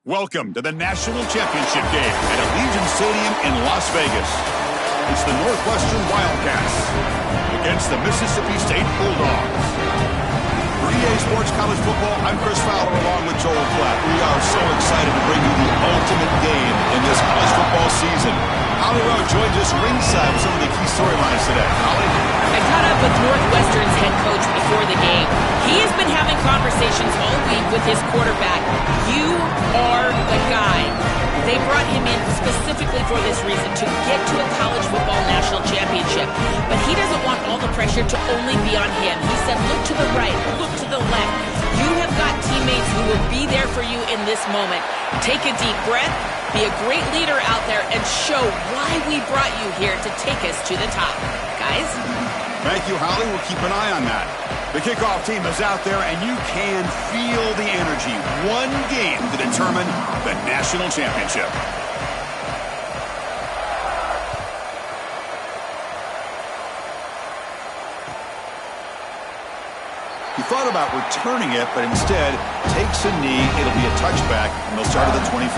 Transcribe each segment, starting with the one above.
Welcome to the National Championship game at Allegiant Stadium in Las Vegas. It's the Northwestern Wildcats against the Mississippi State Bulldogs. For EA Sports College Football, I'm Chris Fowler along with Joel Klatt. We are so excited to bring you the ultimate game in this college football season. Holly Rowe joins us ringside with some of the key storylines today. Holly? I caught up with Northwestern's head coach before the game. He has been having conversations all week with his quarterback. You are the guy. They brought him in specifically for this reason, to get to a college football national championship. But he doesn't want all the pressure to only be on him. He said, look to the right, look to the left. You have got teammates who will be there for you in this moment. Take a deep breath, be a great leader out there, and show why we brought you here to take us to the top. Guys? Thank you, Holly. We'll keep an eye on that. The kickoff team is out there, and you can feel the energy. One game to determine the national championship. He thought about returning it, but instead takes a knee. It'll be a touchback, and they'll start at the 25.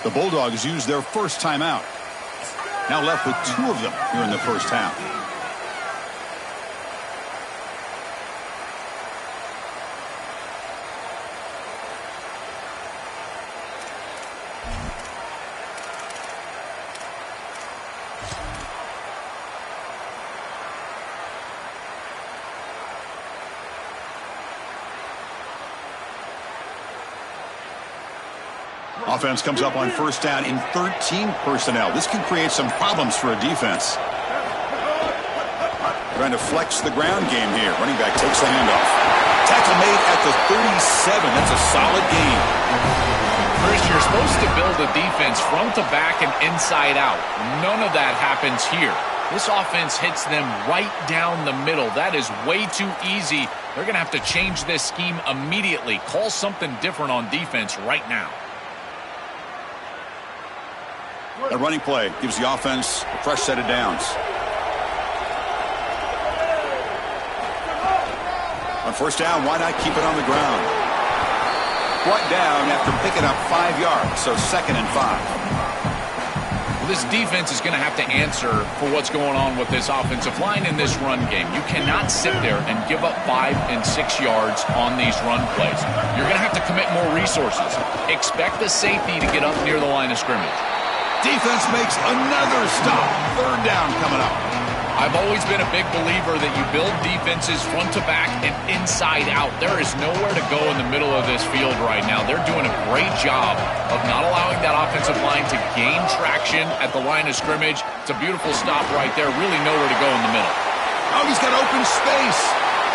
The Bulldogs used their first timeout. Now left with two of them here in the first half. Offense comes up on first down in 13 personnel. This can create some problems for a defense. Trying to flex the ground game here. Running back takes the handoff. Tackle made at the 37. That's a solid gain. Chris, you're supposed to build a defense front to back and inside out. None of that happens here. This offense hits them right down the middle. That is way too easy. They're going to have to change this scheme immediately. Call something different on defense right now. A running play gives the offense a fresh set of downs. On first down, why not keep it on the ground? Brought down after picking up 5 yards, so 2nd and 5. Well, this defense is going to have to answer for what's going on with this offensive line in this run game. You cannot sit there and give up 5 and 6 yards on these run plays. You're going to have to commit more resources. Expect the safety to get up near the line of scrimmage. Defense makes another stop. 3rd down coming up. I've always been a big believer that you build defenses front to back and inside out. There is nowhere to go in the middle of this field right now. They're doing a great job of not allowing that offensive line to gain traction at the line of scrimmage. It's a beautiful stop right there. Really nowhere to go in the middle. Oh, he's got open space.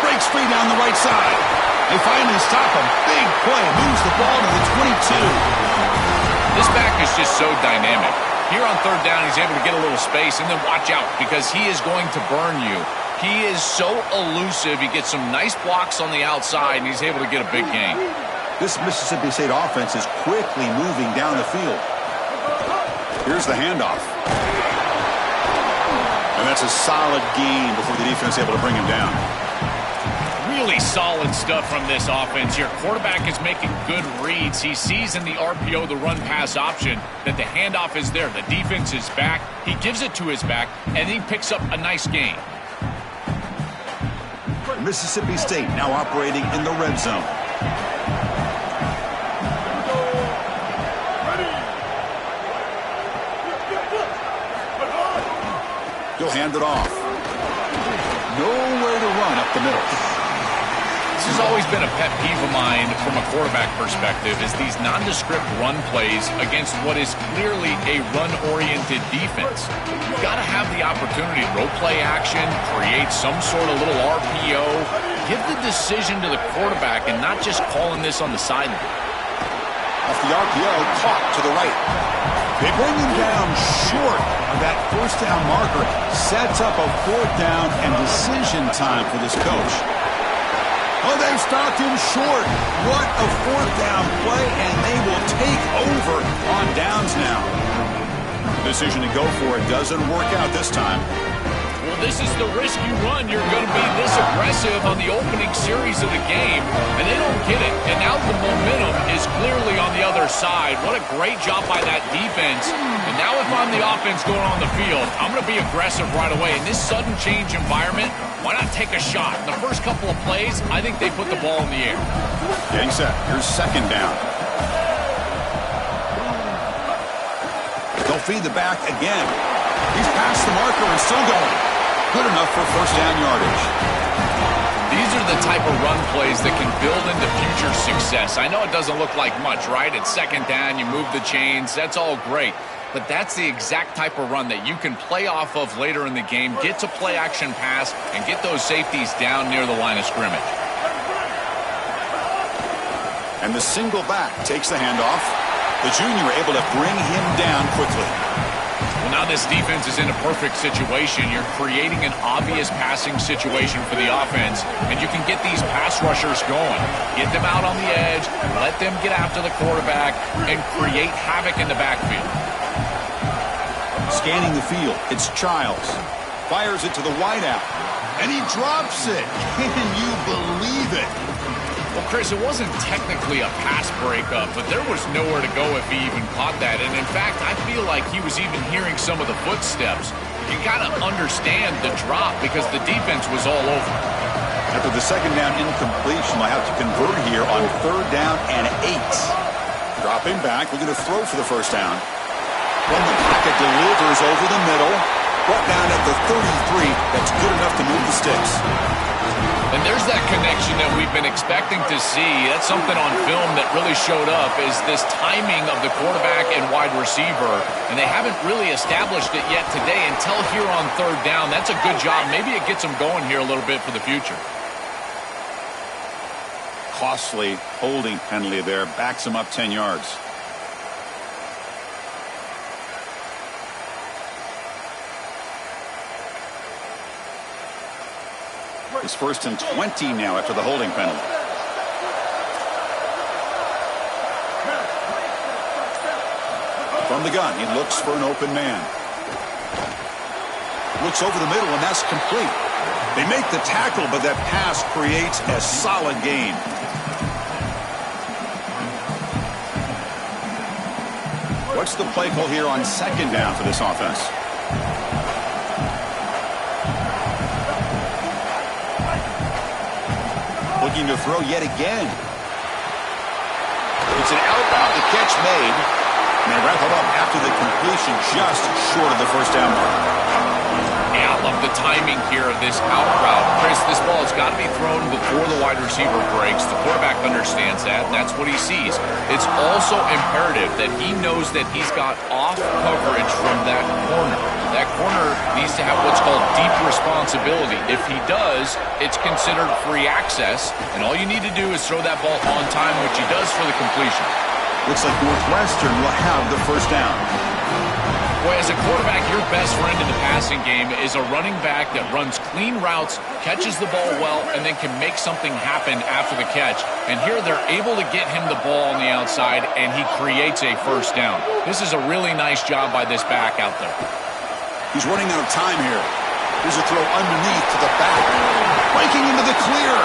Breaks free down the right side. They finally stop him. Big play. Moves the ball to the 22. This back is just so dynamic. Here on 3rd down, he's able to get a little space, and then watch out because he is going to burn you. He is so elusive. He gets some nice blocks on the outside, and he's able to get a big gain. This Mississippi State offense is quickly moving down the field. Here's the handoff. And that's a solid gain before the defense is able to bring him down. Really solid stuff from this offense. Your quarterback is making good reads. He sees in the RPO, the run-pass option, that the handoff is there. The defense is back. He gives it to his back, and he picks up a nice gain. Mississippi State now operating in the red zone. He'll hand it off. Nowhere to run up the middle. This has always been a pet peeve of mine from a quarterback perspective, is these nondescript run plays against what is clearly a run-oriented defense. You've got to have the opportunity to roll play action, create some sort of little RPO, give the decision to the quarterback and not just calling this on the sideline. Off the RPO, caught to the right. They bring him down short of that first down marker. Sets up a 4th down and decision time for this coach. Oh, they've stopped him short. What a fourth down play, and they will take over on downs now. Decision to go for it doesn't work out this time. Well, this is the risk you run. You're going to be this aggressive on the opening series of the game, and they don't get it. And now the momentum is clearly on the other side. What a great job by that defense. And now if I'm the offense going on the field, I'm going to be aggressive right away. In this sudden change environment, why not take a shot? In the first couple of plays, I think they put the ball in the air. Getting set. Here's second down. They'll feed the back again. He's past the marker and still going. Good enough for first down yardage. These are the type of run plays that can build into future success. I know it doesn't look like much, right? It's second down, you move the chains, that's all great. But that's the exact type of run that you can play off of later in the game, get to play action pass, and get those safeties down near the line of scrimmage. And the single back takes the handoff. The junior able to bring him down quickly. Well, now this defense is in a perfect situation. You're creating an obvious passing situation for the offense, and you can get these pass rushers going. Get them out on the edge, let them get after the quarterback, and create havoc in the backfield. Scanning the field, it's Childs. Fires it to the wideout, and he drops it. Can you believe it? Well, Chris, it wasn't technically a pass breakup, but there was nowhere to go if he even caught that. And in fact, I feel like he was even hearing some of the footsteps. You got to understand the drop because the defense was all over. After the second down incompletion, they'll have to convert here on third down and 8. Dropping back, we're going to throw for the first down. From the pocket, delivers over the middle. Brought down at the 33. That's good enough to move the sticks. And there's that connection that we've been expecting to see. That's something on film that really showed up, is this timing of the quarterback and wide receiver. And they haven't really established it yet today until here on third down. That's a good job. Maybe it gets them going here a little bit for the future. Costly holding penalty there. Backs him up 10 yards. It's first and 20 now after the holding penalty. From the gun, he looks for an open man. Looks over the middle, and that's complete. They make the tackle, but that pass creates a solid gain. What's the play call here on second down for this offense? Looking to throw yet again. It's an outbound. The catch made. And they wrap it up after the completion, just short of the first down mark. Yeah, I love the timing here of this out route. Chris, this ball has got to be thrown before the wide receiver breaks. The quarterback understands that. That's what he sees. It's also imperative that he knows that he's got off coverage from that corner. That corner needs to have what's called deep responsibility. If he does, it's considered free access, and all you need to do is throw that ball on time, which he does for the completion. Looks like Northwestern will have the first down. Boy, as a quarterback, your best friend in the passing game is a running back that runs clean routes, catches the ball well, and then can make something happen after the catch. And here they're able to get him the ball on the outside, and he creates a first down. This is a really nice job by this back out there. He's running out of time here. Here's a throw underneath to the back. Breaking into the clear.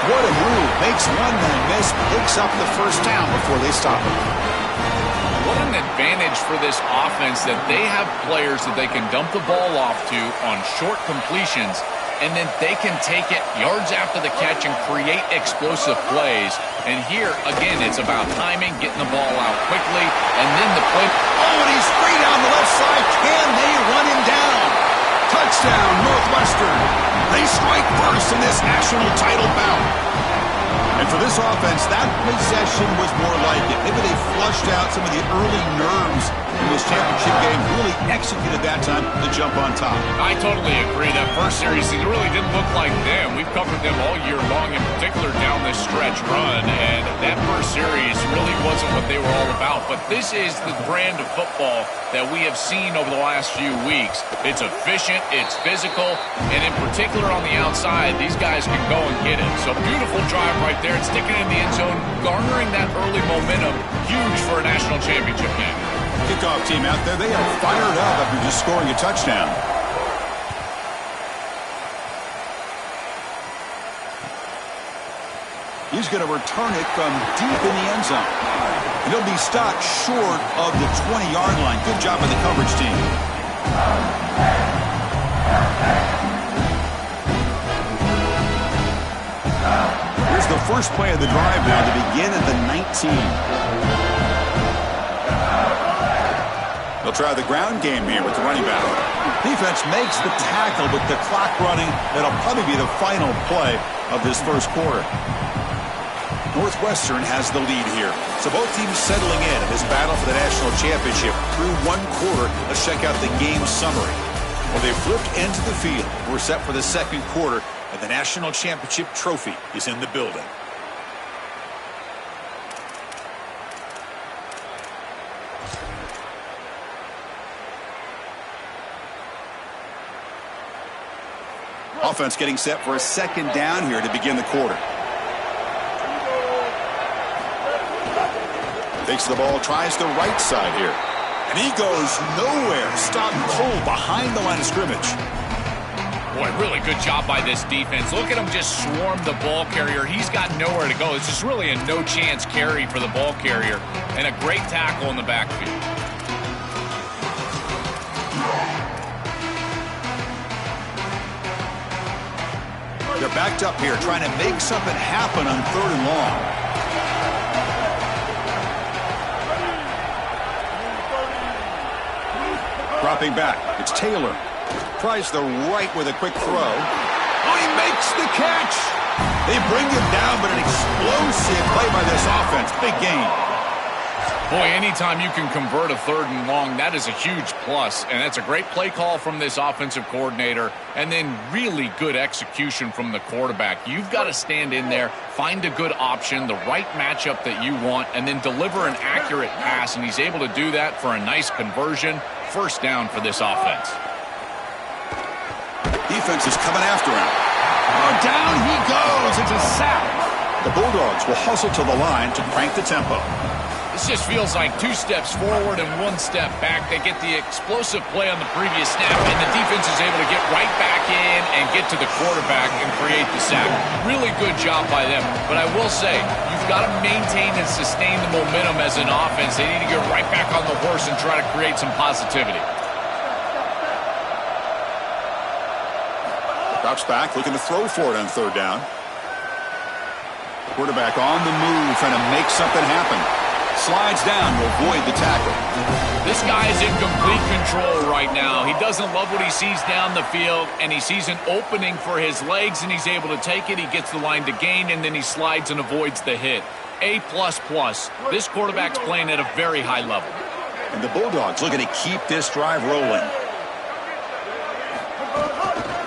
What a move. Makes one man miss, picks up the first down before they stop him. What an advantage for this offense that they have players that they can dump the ball off to on short completions, and then they can take it yards after the catch and create explosive plays. And here, again, it's about timing, getting the ball out quickly, and then the play. Oh, and he's free down the left side. Can they run him down? Touchdown, Northwestern. They strike first in this national title bout. And for this offense, that possession was more like it. Maybe they flushed out some of the early nerves in this championship game, really executed that time to jump on top. I totally agree. That first series, it really didn't look like them. We've covered them all year long, in particular down this stretch run, and that first series really wasn't what they were all about. But this is the brand of football that we have seen over the last few weeks. It's efficient, it's physical, and in particular on the outside, these guys can go and get it. So beautiful drive right there. It's sticking in the end zone, garnering that early momentum, huge for a national championship game. Kickoff team out there, they are fired up after just scoring a touchdown. He's going to return it from deep in the end zone. And he'll be stopped short of the 20-yard line. Good job by the coverage team. Here's the first play of the drive now to begin at the 19. They'll try the ground game here with the running back. Defense makes the tackle with the clock running. That'll probably be the final play of this first quarter. Northwestern has the lead here. So both teams settling in this battle for the national championship through one quarter. Let's check out the game summary. Well, they flipped into the field. We're set for the second quarter, and the national championship trophy is in the building. Offense getting set for a second down here to begin the quarter. Takes the ball, tries the right side here. And he goes nowhere. Stopped cold behind the line of scrimmage. Boy, really good job by this defense. Look at him just swarm the ball carrier. He's got nowhere to go. It's just really a no-chance carry for the ball carrier. And a great tackle in the backfield. They're backed up here, trying to make something happen on 3rd and long. Dropping back, it's Taylor. Tries the right with a quick throw. Oh, he makes the catch! They bring him down, but an explosive play by this offense. Big gain. Boy, anytime you can convert a 3rd and long, that is a huge plus. And that's a great play call from this offensive coordinator. And then really good execution from the quarterback. You've got to stand in there, find a good option, the right matchup that you want, and then deliver an accurate pass. And he's able to do that for a nice conversion. First down for this offense. Defense is coming after him. Oh, down he goes. It's a sack. The Bulldogs will hustle to the line to crank the tempo. This just feels like 2 steps forward and 1 step back. They get the explosive play on the previous snap, and the defense is able to get right back in and get to the quarterback and create the sack. Really good job by them. But I will say, you've got to maintain and sustain the momentum as an offense. They need to get right back on the horse and try to create some positivity. Drops back, looking to throw for it on 3rd down. Quarterback on the move, trying to make something happen. Slides down to avoid the tackle. This guy is in complete control right now. He doesn't love what he sees down the field, and he sees an opening for his legs, and he's able to take it. He gets the line to gain, and then he slides and avoids the hit. A++. This quarterback's playing at a very high level. And the Bulldogs looking to keep this drive rolling.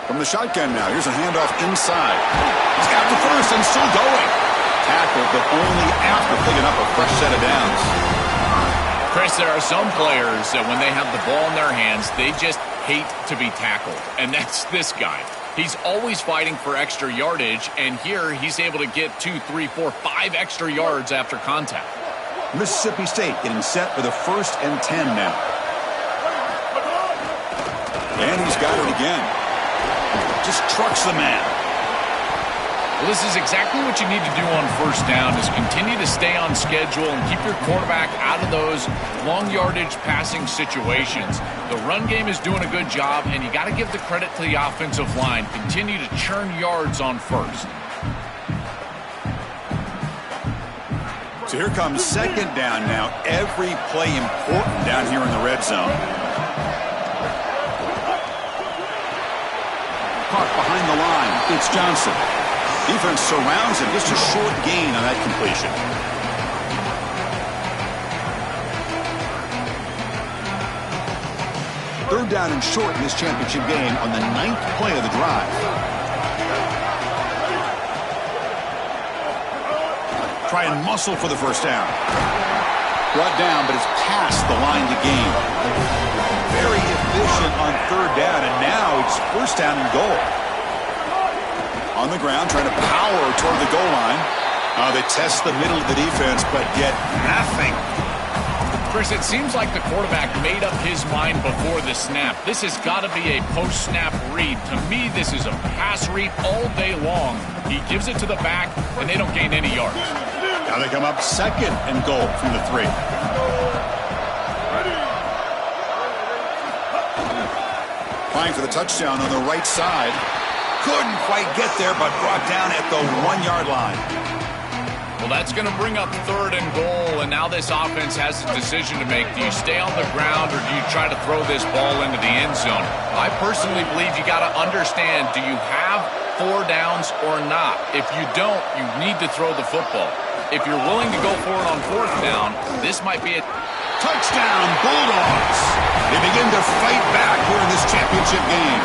From the shotgun now, here's a handoff inside. He's got the first and still going. Tackled, but only after picking up a fresh set of downs. Chris, there are some players that when they have the ball in their hands, they just hate to be tackled. And that's this guy. He's always fighting for extra yardage, and here he's able to get 2, 3, 4, 5 extra yards after contact. Mississippi State getting set for the 1st and 10 now. And he's got it again. Just trucks the man. Well, this is exactly what you need to do on 1st down, is continue to stay on schedule and keep your quarterback out of those long yardage passing situations. The run game is doing a good job, and you got to give the credit to the offensive line. Continue to churn yards on 1st. So here comes 2nd down now. Every play important down here in the red zone. Caught behind the line. It's Johnson. Defense surrounds him. Just a short gain on that completion. Third down and short in this championship game on the 9th play of the drive. Try and muscle for the first down. Brought down, but it's past the line to gain. Very efficient on third down, and now it's first down and goal. On the ground, trying to power toward the goal line. They test the middle of the defense, but get nothing. Chris, it seems like the quarterback made up his mind before the snap. This has got to be a post-snap read. To me, this is a pass read all day long. He gives it to the back, and they don't gain any yards. Now they come up second and goal from the 3. Trying for the touchdown on the right side. Couldn't quite get there, but brought down at the 1-yard line. Well, that's going to bring up third and goal, and now this offense has a decision to make. Do you stay on the ground, or do you try to throw this ball into the end zone? I personally believe you got to understand, do you have 4 downs or not? If you don't, you need to throw the football. If you're willing to go for it on 4th down, this might be a touchdown, Bulldogs. They begin to fight back here in this championship game.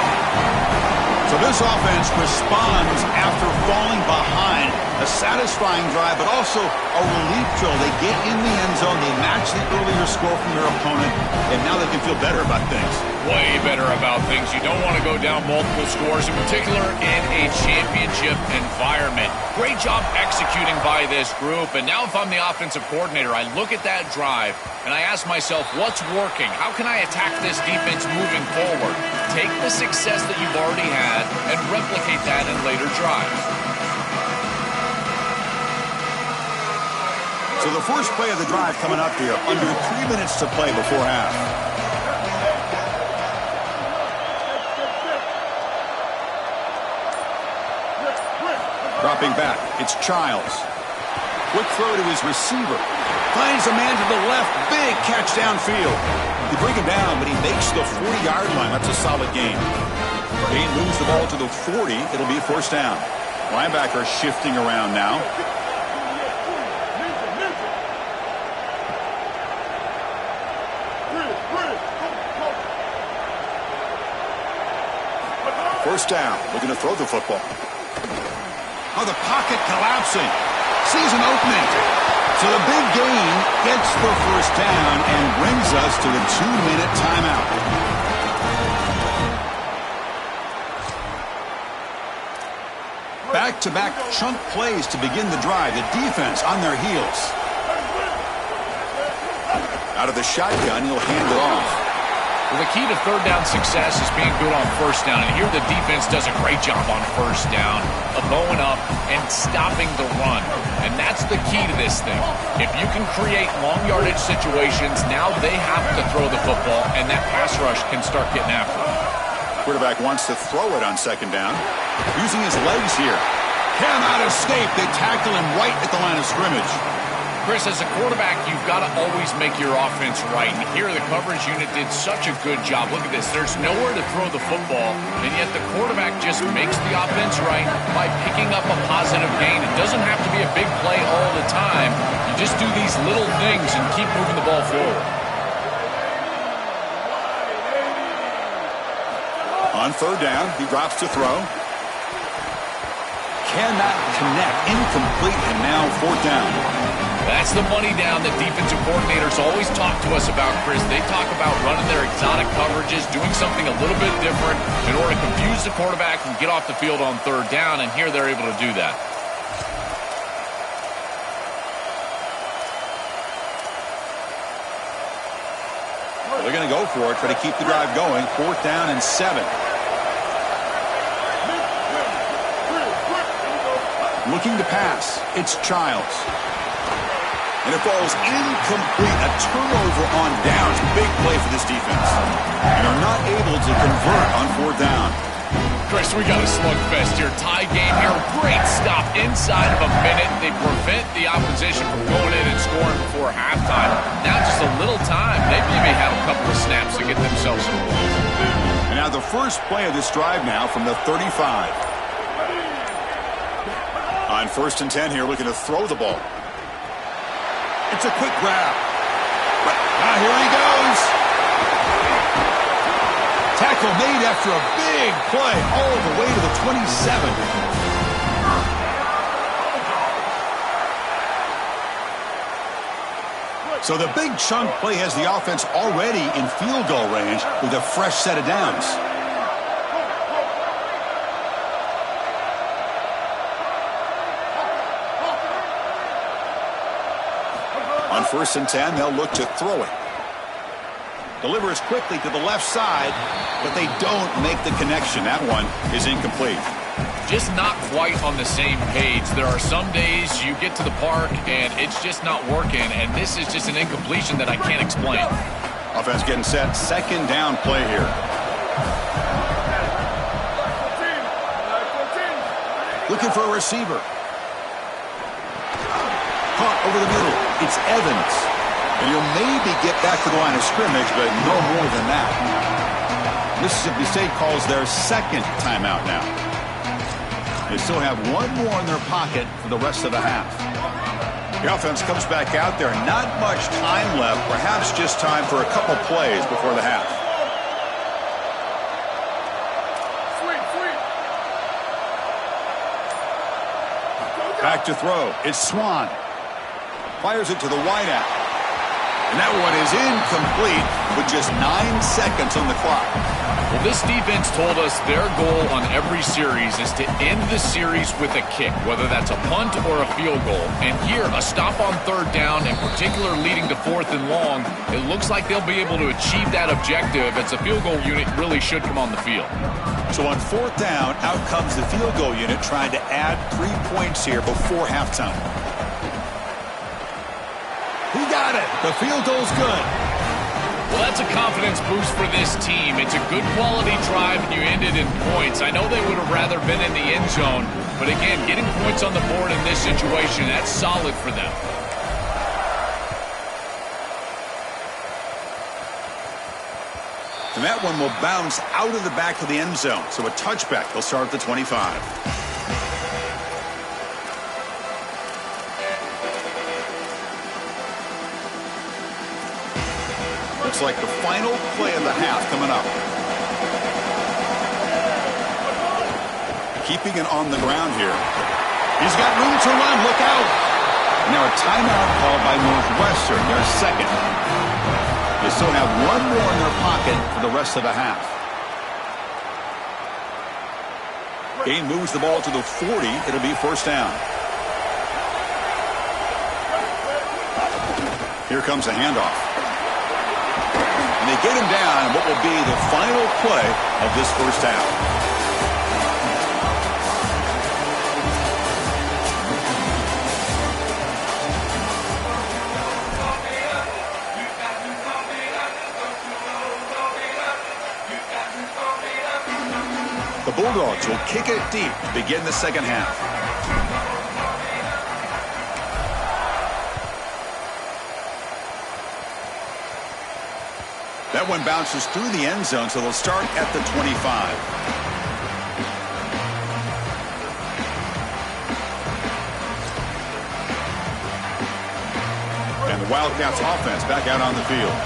So this offense responds after falling behind. A satisfying drive, but also a relief throw. They get in the end zone, they match the earlier score from their opponent, and now they can feel better about things. Way better about things. You don't want to go down multiple scores, in particular in a championship environment. Great job executing by this group, and now if I'm the offensive coordinator, I look at that drive, and I ask myself, what's working? How can I attack this defense moving forward? Take the success that you've already had and replicate that in later drives. So the first play of the drive coming up here, under 3 minutes to play before half. Dropping back, it's Childs. Quick throw to his receiver. Finds a man to the left, big catch downfield. They bring him down, but he makes the 40-yard line. That's a solid gain. He moves the ball to the 40. It'll be first down. Linebacker shifting around now. First down, looking to throw the football. Oh, the pocket collapsing. Sees an opening. So the big gain gets the first down and brings us to the 2-minute timeout. Back-to-back chunk plays to begin the drive. The defense on their heels. Out of the shotgun, he'll hand it off. Well, the key to third down success is being good on first down. And here the defense does a great job on first down of bowing up and stopping the run. And that's the key to this thing. If you can create long yardage situations, now they have to throw the football, and that pass rush can start getting after it. Quarterback wants to throw it on second down. Using his legs here. Cannot escape. They tackle him right at the line of scrimmage. Chris, as a quarterback, you've got to always make your offense right. And here the coverage unit did such a good job. Look at this. There's nowhere to throw the football, and yet the quarterback just makes the offense right by picking up a positive gain. It doesn't have to be a big play all the time. You just do these little things and keep moving the ball forward. On third down, he drops to throw. Cannot connect. Incomplete, and now fourth down. That's the money down that defensive coordinators always talk to us about, Chris. They talk about running their exotic coverages, doing something a little bit different in order to confuse the quarterback and get off the field on third down, and here they're able to do that. Well, they're going to go for it, try to keep the drive going. Fourth down and 7. Looking to pass. It's Childs. And it falls incomplete. A turnover on downs. Big play for this defense. And are not able to convert on fourth down. Chris, we got a slugfest here. Tie game here. Great stop inside of a minute. They prevent the opposition from going in and scoring before halftime. Now just a little time. They maybe have a couple of snaps to get themselves some points. And now the first play of this drive now from the 35. On 1st and 10 here, looking to throw the ball. It's a quick grab. Here he goes. Tackle made after a big play all the way to the 27. So the big chunk play has the offense already in field goal range with a fresh set of downs. On 1st and 10, they'll look to throw it. Delivers quickly to the left side, but they don't make the connection. That one is incomplete. Just not quite on the same page. There are some days you get to the park and it's just not working, and this is just an incompletion that I can't explain. Offense getting set. 2nd down play here. Looking for a receiver. Caught over the middle. It's Evans. And he'll maybe get back to the line of scrimmage, but no more than that. Mississippi State calls their 2nd timeout now. They still have one more in their pocket for the rest of the half. The offense comes back out there. Not much time left. Perhaps just time for a couple plays before the half. Back to throw. It's Swan. Fires it to the wideout. And that one is incomplete with just 9 seconds on the clock. Well, this defense told us their goal on every series is to end the series with a kick, whether that's a punt or a field goal. And here, a stop on 3rd down, in particular leading to 4th and long, it looks like they'll be able to achieve that objective as the field goal unit really should come on the field. So on 4th down, out comes the field goal unit trying to add 3 points here before halftime. He got it. The field goal's good. Well, that's a confidence boost for this team. It's a good quality drive, and you ended in points. I know they would have rather been in the end zone, but again, getting points on the board in this situation, that's solid for them. And that one will bounce out of the back of the end zone. So a touchback. They'll start at the 25. Looks like the final play of the half coming up. Keeping it on the ground here. He's got room to run. Look out. Now a timeout called by Northwestern, their 2nd. They still have one more in their pocket for the rest of the half. Gain moves the ball to the 40. It'll be 1st down. Here comes a handoff. And they get him down what will be the final play of this 1st half. The Bulldogs will kick it deep to begin the 2nd half. That one bounces through the end zone, so they'll start at the 25. And the Wildcats offense back out on the field.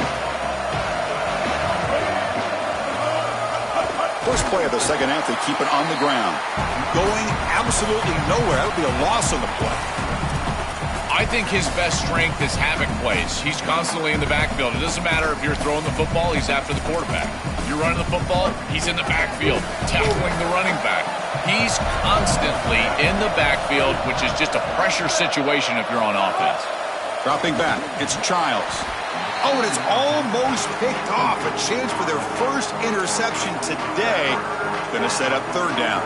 First play of the 2nd half, they keep it on the ground. Going absolutely nowhere. That would be a loss on the play. I think his best strength is havoc plays. He's constantly in the backfield. It doesn't matter if you're throwing the football, he's after the quarterback. If you're running the football, he's in the backfield, tackling the running back. He's constantly in the backfield, which is just a pressure situation if you're on offense. Dropping back, it's Childs. Oh, and it's almost picked off. A chance for their first interception today. Going to set up 3rd down.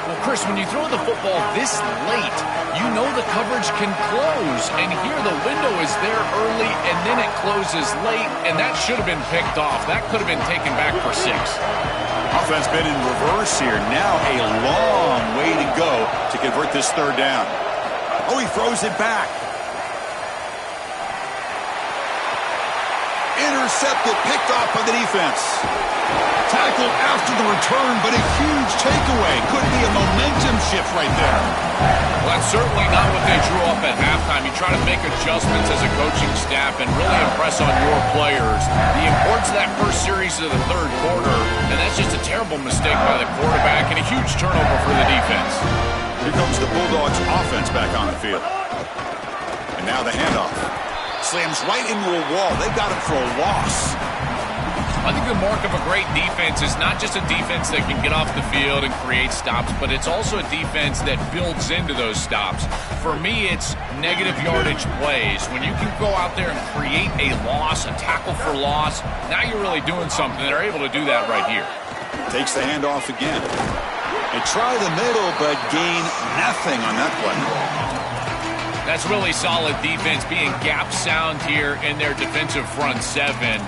Well, Chris, when you throw the football this late, you know the coverage can close. And here the window is there early, and then it closes late, and that should have been picked off. That could have been taken back for 6. Offense been in reverse here. Now a long way to go to convert this 3rd down. Oh, he throws it back. Intercepted, picked off by the defense. Tackled after the return, but a huge takeaway. Could be a momentum shift right there. Well, that's certainly not what they drew up at halftime. You try to make adjustments as a coaching staff and really impress on your players. The importance of that first series of the third quarter, and that's just a terrible mistake by the quarterback and a huge turnover for the defense. Here comes the Bulldogs offense back on the field. And now the handoff. Slams right into a wall. They got it for a loss. I think the mark of a great defense is not just a defense that can get off the field and create stops, but it's also a defense that builds into those stops. For me, it's negative yardage plays. When you can go out there and create a loss, a tackle for loss, now you're really doing something. They're able to do that right here. Takes the handoff again. They try the middle, but gain nothing on that play. That's really solid defense, being gap sound here in their defensive front seven.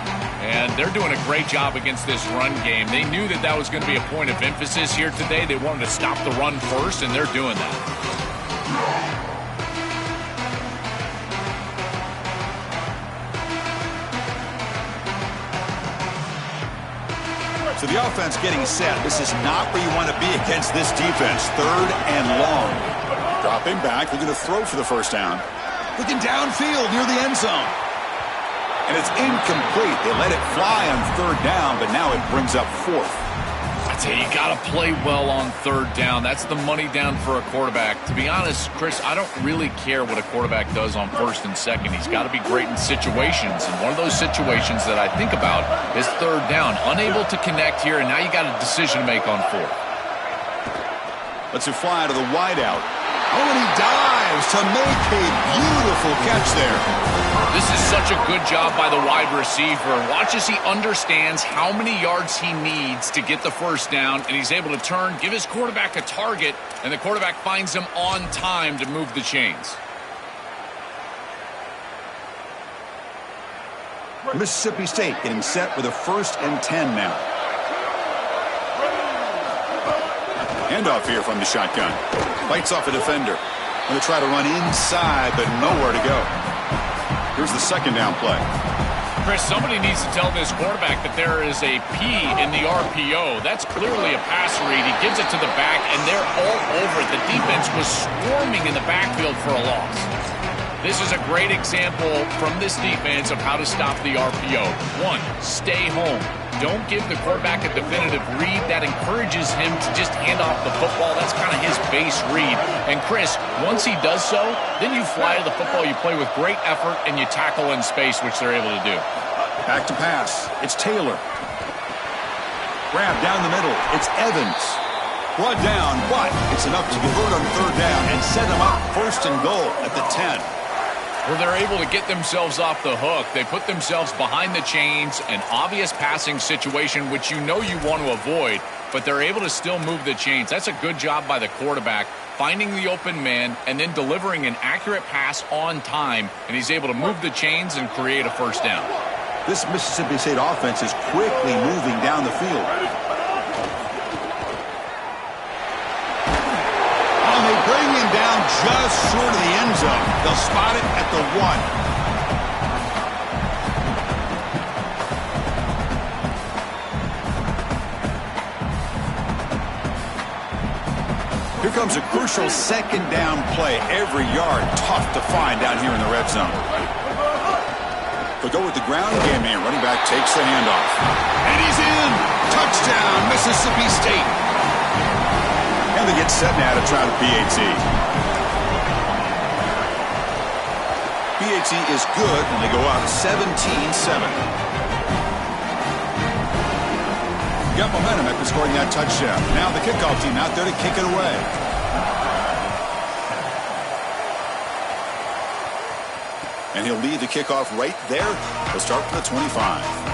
And they're doing a great job against this run game. They knew that that was going to be a point of emphasis here today. They wanted to stop the run first, and they're doing that. So the offense getting set. This is not where you want to be against this defense. Third and long. Dropping back. They're going to throw for the first down. Looking downfield near the end zone. And it's incomplete. They let it fly on third down, but now it brings up fourth. I tell you, you got to play well on third down. That's the money down for a quarterback. To be honest, Chris, I don't really care what a quarterback does on first and second. He's got to be great in situations. And one of those situations that I think about is third down. Unable to connect here, and now you got a decision to make on fourth. Lets it fly to the wideout. Oh, and he dives to make a beautiful catch there. This is such a good job by the wide receiver. Watch as he understands how many yards he needs to get the first down, and he's able to turn, give his quarterback a target, and the quarterback finds him on time to move the chains. Mississippi State getting set with a 1st and 10 now. Handoff here from the shotgun. Bites off a defender. Going to try to run inside, but nowhere to go. Here's the second down play. Chris, somebody needs to tell this quarterback that there is a P in the RPO. That's clearly a pass read. He gives it to the back, and they're all over it. The defense was swarming in the backfield for a loss. This is a great example from this defense of how to stop the RPO. One, stay home. Don't give the quarterback a definitive read. That encourages him to just hand off the football. That's kind of his base read. And Chris, once he does so, then you fly to the football, you play with great effort, and you tackle in space, which they're able to do. Back to pass. It's Taylor. Grab down the middle. It's Evans. Brought down, but it's enough to convert on third down and set them up 1st and goal at the 10. Well, they're able to get themselves off the hook. They put themselves behind the chains, an obvious passing situation, which you know you want to avoid, but they're able to still move the chains. That's a good job by the quarterback, finding the open man and then delivering an accurate pass on time, and he's able to move the chains and create a first down. This Mississippi State offense is quickly moving down the field. They bring him down just short of the end zone. They'll spot it at the 1. Here comes a crucial second down play. Every yard tough to find down here in the red zone. They'll go with the ground game here. Running back takes the handoff. And he's in. Touchdown, Mississippi State. And they get set now to try the PAT. PAT is good, and they go out 17-7. Got momentum after scoring that touchdown. Now the kickoff team out there to kick it away. And he'll lead the kickoff right there. They'll start from the 25.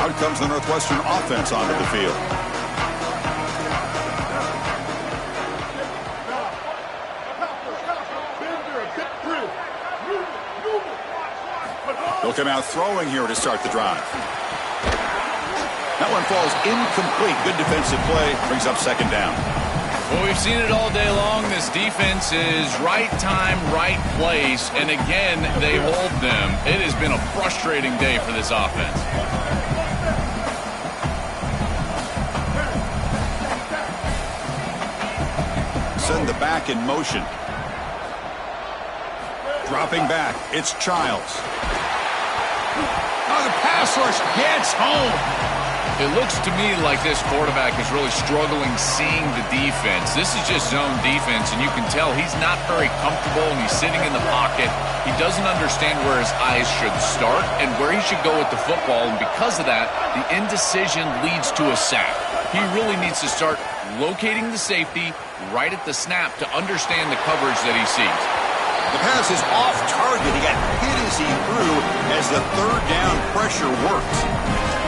Out comes the Northwestern offense onto the field. They'll come out throwing here to start the drive. That one falls incomplete. Good defensive play. Brings up second down. Well, we've seen it all day long. This defense is right time, right place. And again, they hold them. It has been a frustrating day for this offense. back in motion. Dropping back, it's Childs. Oh, the pass rush gets home. It looks to me like this quarterback is really struggling seeing the defense. This is just zone defense, and you can tell he's not very comfortable, and he's sitting in the pocket. He doesn't understand where his eyes should start and where he should go with the football, and because of that, the indecision leads to a sack. He really needs to start locating the safety right at the snap to understand the coverage that he sees. The pass is off target. He got hit as he threw as the third down pressure worked.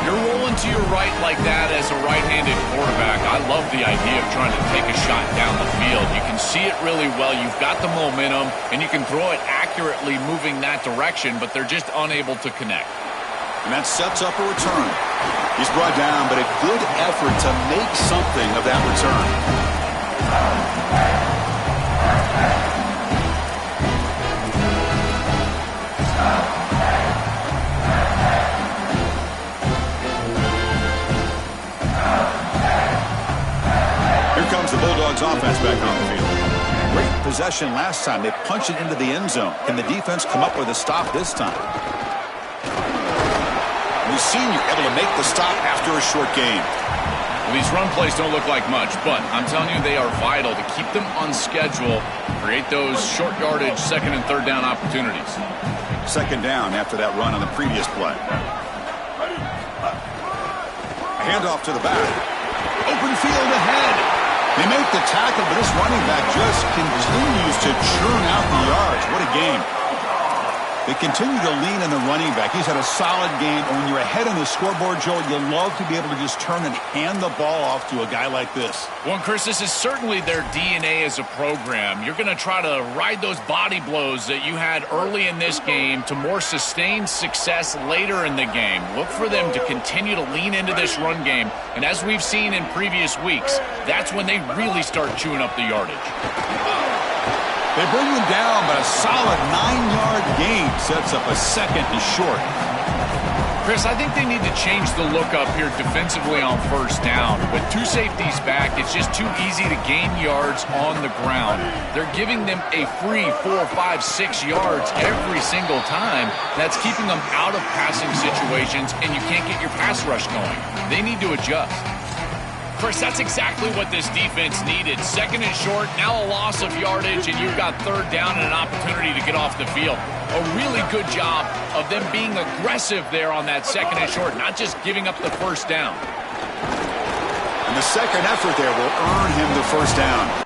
You're rolling to your right like that as a right-handed quarterback. I love the idea of trying to take a shot down the field. You can see it really well. You've got the momentum, and you can throw it accurately moving that direction, but they're just unable to connect. And that sets up a return. He's brought down, but a good effort to make something of that return. The Bulldogs offense back on the field. Great possession last time. They punched it into the end zone. Can the defense come up with a stop this time? We've seen you're able to make the stop after a short game. Well, these run plays don't look like much, but I'm telling you they are vital to keep them on schedule, create those short yardage second and third down opportunities. Second down after that run on the previous play. A handoff to the back. Open field ahead. They make the tackle, but this running back just continues to churn out the yards. What a game. They continue to lean on the running back. He's had a solid game, and when you're ahead on the scoreboard, Joel, you'll love to be able to just turn and hand the ball off to a guy like this. Well, Chris, this is certainly their DNA as a program. You're going to try to ride those body blows that you had early in this game to more sustained success later in the game. Look for them to continue to lean into this run game, and as we've seen in previous weeks, that's when they really start chewing up the yardage. They bring him down, but a solid 9-yard gain sets up a second and short. Chris, I think they need to change the look up here defensively on first down. With two safeties back, it's just too easy to gain yards on the ground. They're giving them a free 4, 5, 6 yards every single time. That's keeping them out of passing situations, and you can't get your pass rush going. They need to adjust. Chris, that's exactly what this defense needed. Second and short, now a loss of yardage, and you've got third down and an opportunity to get off the field. A really good job of them being aggressive there on that second and short, not just giving up the first down. And the second effort there will earn him the first down.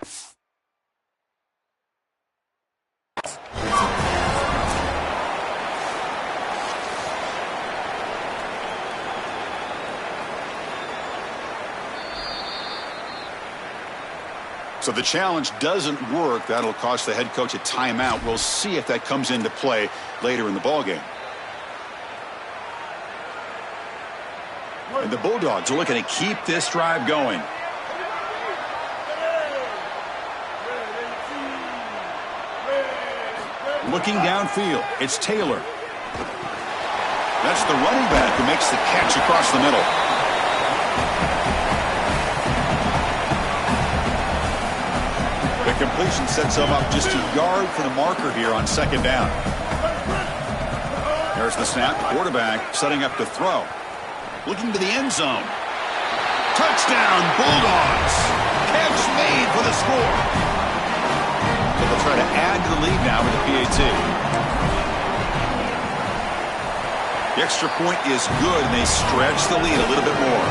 So the challenge doesn't work. That'll cost the head coach a timeout. We'll see if that comes into play later in the ballgame. And the Bulldogs are looking to keep this drive going. Looking downfield, it's Taylor. That's the running back who makes the catch across the middle. The completion sets him up just a yard for the marker here on second down. There's the snap. Quarterback setting up to throw. Looking to the end zone. Touchdown, Bulldogs. Catch made for the score. So they'll try to add to the lead now with the PAT. The extra point is good, and they stretch the lead a little bit more.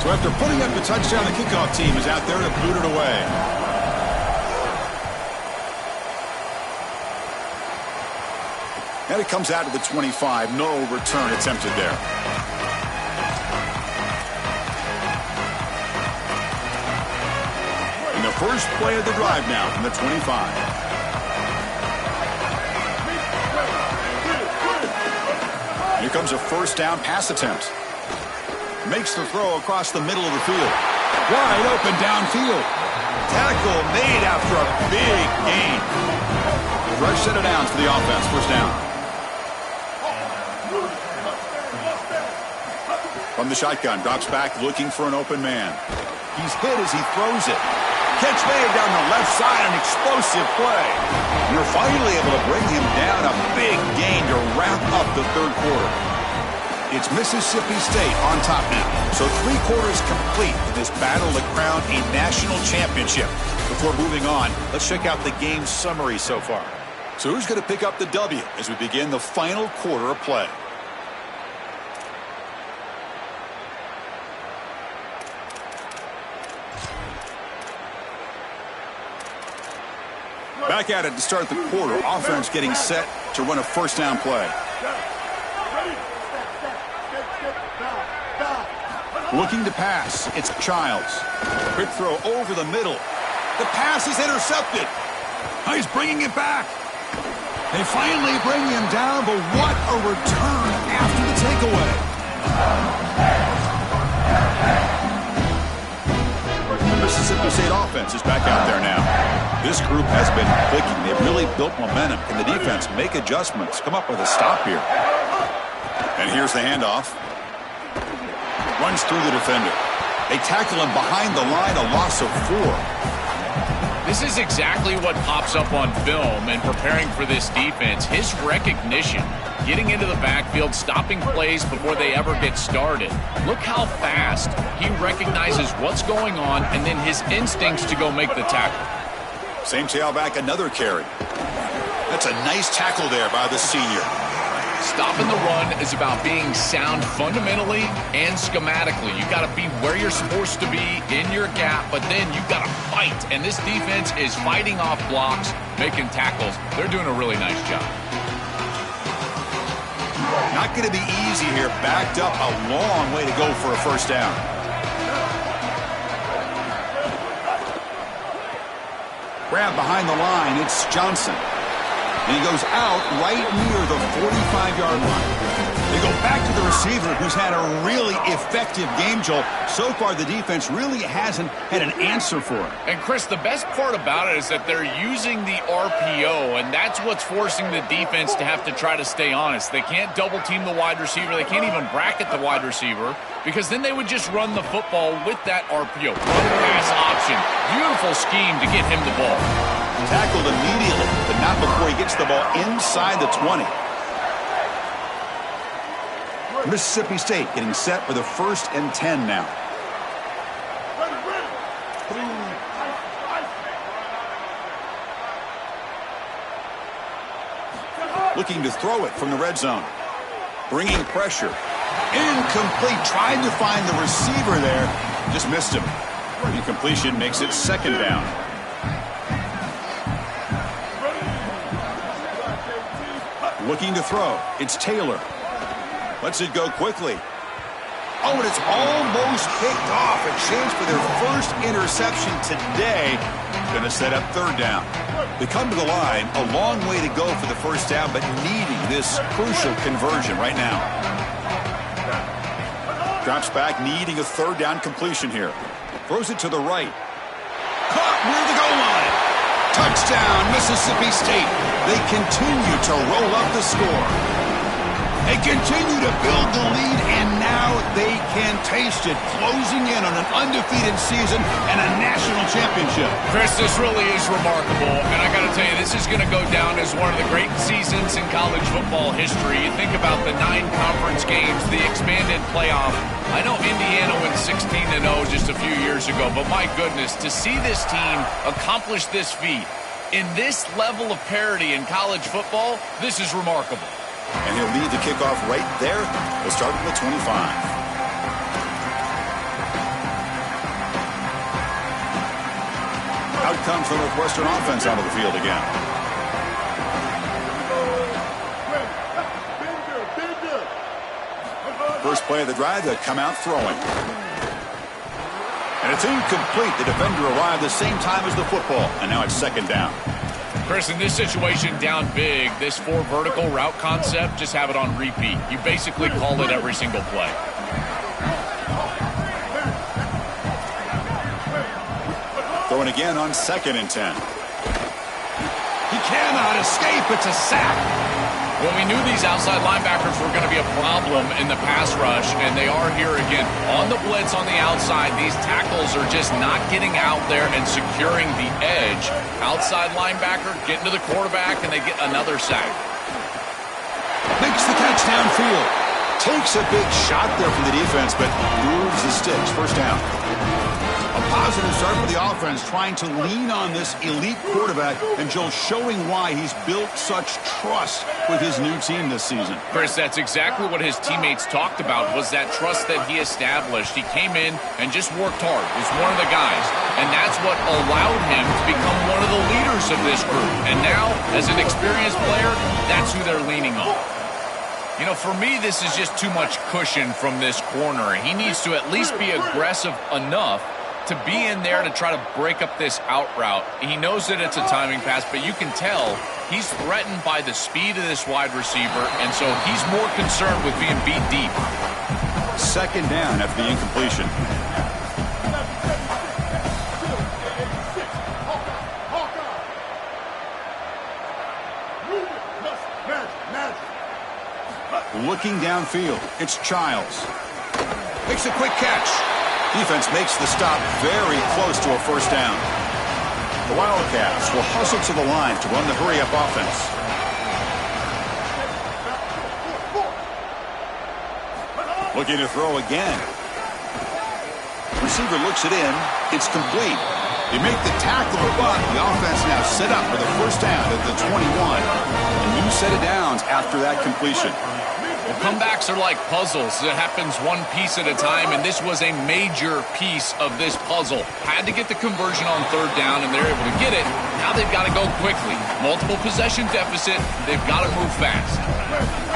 So after putting up the touchdown, the kickoff team is out there to boot it away. And it comes out to the 25. No return attempted there. And the first play of the drive now from the 25. Here comes a first down pass attempt. Makes the throw across the middle of the field. Wide open downfield. Tackle made after a big gain. Fresh set of downs for the offense. First down. From the shotgun, drops back looking for an open man. He's hit as he throws it. Catch made down the left side, an explosive play. You're finally able to bring him down, a big gain to wrap up the third quarter. It's Mississippi State on top now. So 3 quarters complete in this battle to crown a national championship. Before moving on, let's check out the game summary so far. So who's going to pick up the W as we begin the final quarter of play? Back at it to start the quarter. Offense getting set to run a first down play. Looking to pass. It's Childs. Quick throw over the middle. The pass is intercepted. Oh, he's bringing it back. They finally bring him down, but what a return after the takeaway. The Mississippi State offense is back out there now. This group has been clicking. They've really built momentum. Can the defense make adjustments? Come up with a stop here. And here's the handoff. Runs through the defender. They tackle him behind the line, a loss of 4. This is exactly what pops up on film in preparing for this defense. His recognition, getting into the backfield, stopping plays before they ever get started. Look how fast he recognizes what's going on and then his instincts to go make the tackle. Same tailback, another carry. That's a nice tackle there by the senior. Stopping the run is about being sound fundamentally and schematically. You got to be where you're supposed to be in your gap, but then you got to fight. And this defense is fighting off blocks, making tackles. They're doing a really nice job. Not going to be easy here. Backed up a long way to go for a first down. Grab behind the line. It's Johnson. And he goes out right near the 45-yard line. They go back to the receiver, who's had a really effective game, Joel. So far, the defense really hasn't had an answer for it. And, Chris, the best part about it is that they're using the RPO, and that's what's forcing the defense to have to try to stay honest. They can't double-team the wide receiver. They can't even bracket the wide receiver, because then they would just run the football with that RPO. Run-pass option. Beautiful scheme to get him the ball. Tackled immediately, but not before he gets the ball inside the 20. Mississippi State getting set for the 1st and 10 now. Looking to throw it from the red zone. Bringing pressure. Incomplete. Tried to find the receiver there. Just missed him. Incompletion makes it 2nd down. Looking to throw. It's Taylor. Lets it go quickly. Oh, and it's almost picked off. A chance for their first interception today. Going to set up 3rd down. They come to the line. A long way to go for the first down, but needing this crucial conversion right now. Drops back, needing a 3rd down completion here. Throws it to the right. Caught near the goal line. Touchdown, Mississippi State. They continue to roll up the score. They continue to build the lead, and now they can taste it, closing in on an undefeated season and a national championship. Chris, this really is remarkable, and I got to tell you, this is going to go down as one of the great seasons in college football history. You think about the 9 conference games, the expanded playoff. I know Indiana went 16-0 just a few years ago, but my goodness, to see this team accomplish this feat in this level of parity in college football, this is remarkable. And he'll lead the kickoff right there. We'll start at the 25. Out comes the Northwestern offense out of the field again. First play of the drive, they come out throwing. And it's incomplete. The defender arrived the same time as the football. And now it's 2nd down. Chris, in this situation, down big, this 4 vertical route concept, just have it on repeat. You basically call it every single play. Throwing again on 2nd and 10. He cannot escape. It's a sack. Well, we knew these outside linebackers were going to be a problem problem in the pass rush, and they are here again. On the blitz on the outside, these tackles are just not getting out there and securing the edge. Outside linebacker getting to the quarterback, and they get another sack. Makes the catch downfield. Takes a big shot there from the defense, but moves the sticks. First down. A positive start for the offense, trying to lean on this elite quarterback, and Joel showing why he's built such trust with his new team this season. Chris, that's exactly what his teammates talked about, was that trust that he established. He came in and just worked hard, was one of the guys, and that's what allowed him to become one of the leaders of this group. And now, as an experienced player, that's who they're leaning on. You know, for me, this is just too much cushion from this corner. He needs to at least be aggressive enough to be in there to try to break up this out route. He knows that it's a timing pass, but you can tell he's threatened by the speed of this wide receiver, and so he's more concerned with being beat deep. Second down after the incompletion. Looking downfield, it's Childs. Makes a quick catch. Defense makes the stop very close to a first down. The Wildcats will hustle to the line to run the hurry-up offense. Looking to throw again. Receiver looks it in. It's complete. They make the tackle, but the offense now set up with a first down at the 21. A new set of downs after that completion. Well, comebacks are like puzzles. It happens one piece at a time, and this was a major piece of this puzzle. Had to get the conversion on third down, and they're able to get it. Now they've got to go quickly. Multiple possession deficit. They've got to move fast.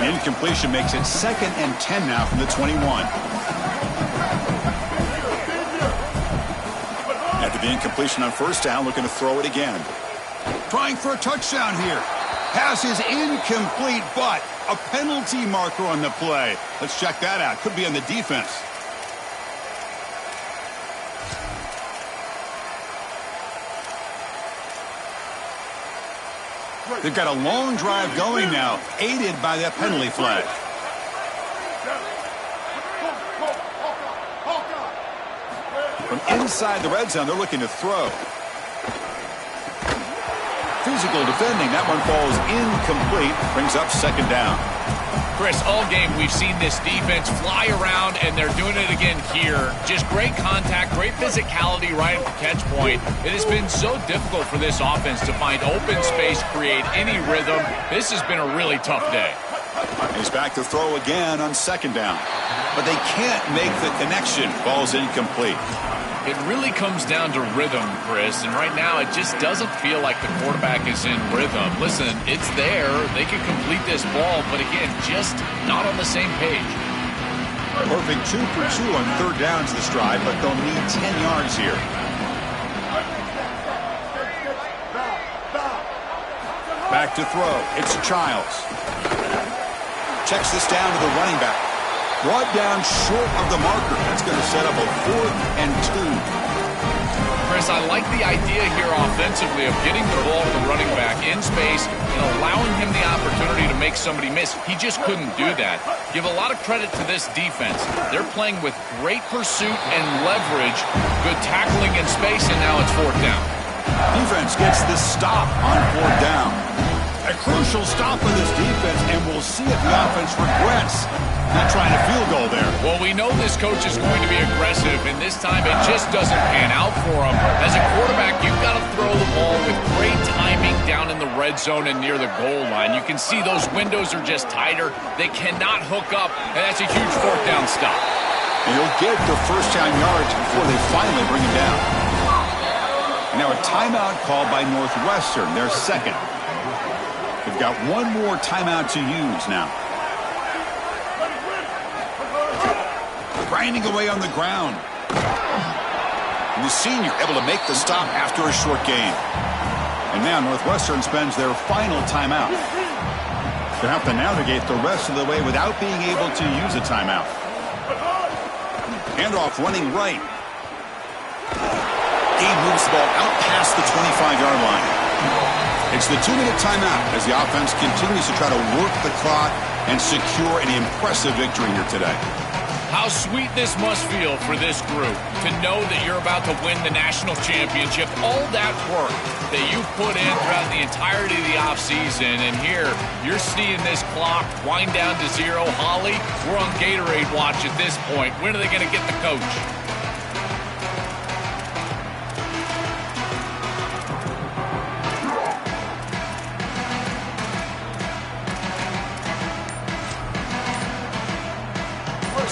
An incompletion makes it 2nd and 10 now from the 21. After the incompletion on first down, looking to throw it again. Trying for a touchdown here. Pass is incomplete, but a penalty marker on the play. Let's check that out. Could be on the defense. They've got a long drive going now, aided by that penalty flag. From inside the red zone, they're looking to throw. Physical defending. That one falls incomplete. Brings up second down. Chris, all game we've seen this defense fly around, and they're doing it again here. Just great contact, great physicality right at the catch point. It has been so difficult for this offense to find open space, create any rhythm. This has been a really tough day. He's back to throw again on second down. But they can't make the connection. Ball's incomplete. It really comes down to rhythm, Chris, and right now it just doesn't feel like the quarterback is in rhythm. Listen, it's there. They can complete this ball, but again, just not on the same page. Perfect 2 for 2 on third downs this drive, but they'll need 10 yards here. Back to throw. It's Childs. Checks this down to the running back. Brought down short of the marker. That's going to set up a 4th and 2. Chris, I like the idea here offensively of getting the ball to the running back in space and allowing him the opportunity to make somebody miss. He just couldn't do that. Give a lot of credit to this defense. They're playing with great pursuit and leverage, good tackling in space, and now it's 4th down. Defense gets the stop on 4th down. A crucial stop for this defense, and we'll see if the offense regrets not trying a field goal there. Well, we know this coach is going to be aggressive, and this time it just doesn't pan out for him. As a quarterback, you've got to throw the ball with great timing down in the red zone and near the goal line. You can see those windows are just tighter. They cannot hook up, and that's a huge 4th down stop. And he'll get the first down yards before they finally bring him down. And now a timeout called by Northwestern, their second. They've got one more timeout to use now. Grinding away on the ground. And the senior able to make the stop after a short gain. And now Northwestern spends their final timeout. They'll have to navigate the rest of the way without being able to use a timeout. Handoff running right. Gabe moves the ball out past the 25-yard line. It's the 2-minute timeout as the offense continues to try to work the clock and secure an impressive victory here today. How sweet this must feel for this group to know that you're about to win the national championship. All that work that you put in throughout the entirety of the offseason, and here you're seeing this clock wind down to zero. Holly, we're on Gatorade watch at this point. When are they going to get the coach?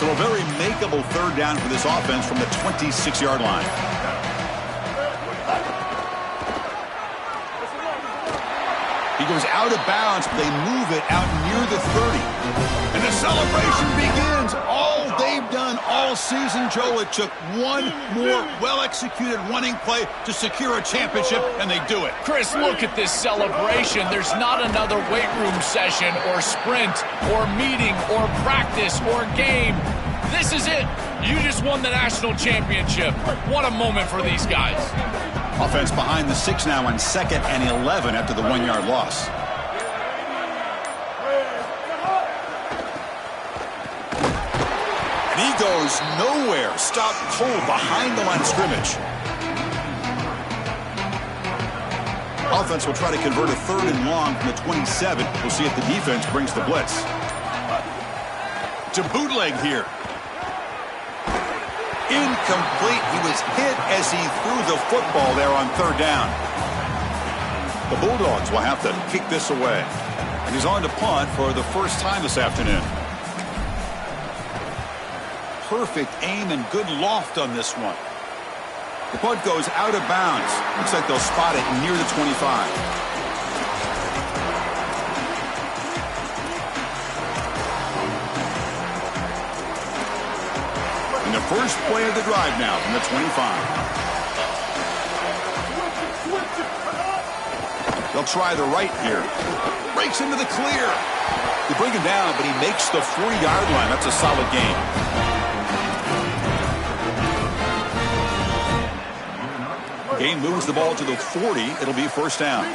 So a very makeable third down for this offense from the 26-yard line. He goes out of bounds, but they move it out near the 30. And the celebration begins. All they've done all season, Joe, it took one more well-executed running play to secure a championship, and they do it. Chris, look at this celebration. There's not another weight room session or sprint or meeting or practice or game. This is it. You just won the national championship. What a moment for these guys. Offense behind the 6 now on 2nd and 11 after the 1-yard loss. And he goes nowhere. Stopped cold behind the line of scrimmage. Offense will try to convert a 3rd and long from the 27. We'll see if the defense brings the blitz. To bootleg here. Incomplete. He was hit as he threw the football there on 3rd down. The Bulldogs will have to kick this away. And he's on to punt for the first time this afternoon. Perfect aim and good loft on this one. The punt goes out of bounds. Looks like they'll spot it near the 25. The first play of the drive now from the 25. They'll try the right here. Breaks into the clear. They bring him down, but he makes the 40-yard line. That's a solid gain. Gain moves the ball to the 40. It'll be first down.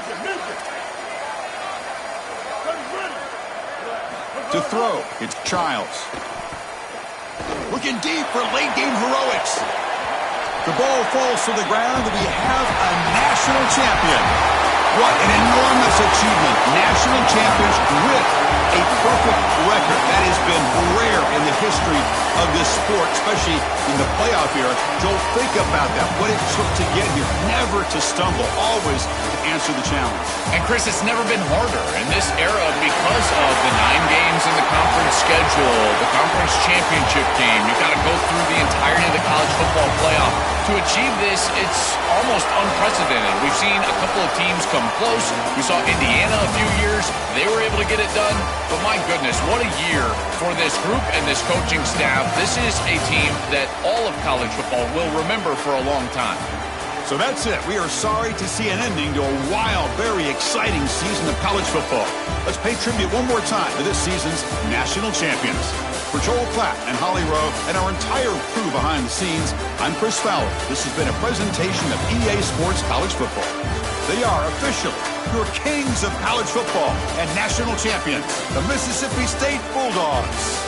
To throw, it's Childs. Looking deep for late-game heroics. The ball falls to the ground, and we have a national champion. What an enormous achievement. National champions with a perfect record. That has been rare in the history of this sport, especially in the playoff era. Joel, think about that. What it took to get here. Never to stumble. Always to answer the challenge. And, Chris, it's never been harder in this era because of the 9 games in the conference schedule, the conference championship game. You've got to go through the entirety of the college football playoff. To achieve this, it's almost unprecedented. We've seen a couple of teams come close. We saw Indiana a few years. They were able to get it done. But my goodness, what a year for this group and this coaching staff. This is a team that all of college football will remember for a long time. So that's it. We are sorry to see an ending to a wild, very exciting season of college football. Let's pay tribute one more time to this season's national champions. For Joel Klatt and Holly Rowe and our entire crew behind the scenes, I'm Chris Fowler. This has been a presentation of EA Sports College Football. They are officially your kings of college football and national champions, the Mississippi State Bulldogs.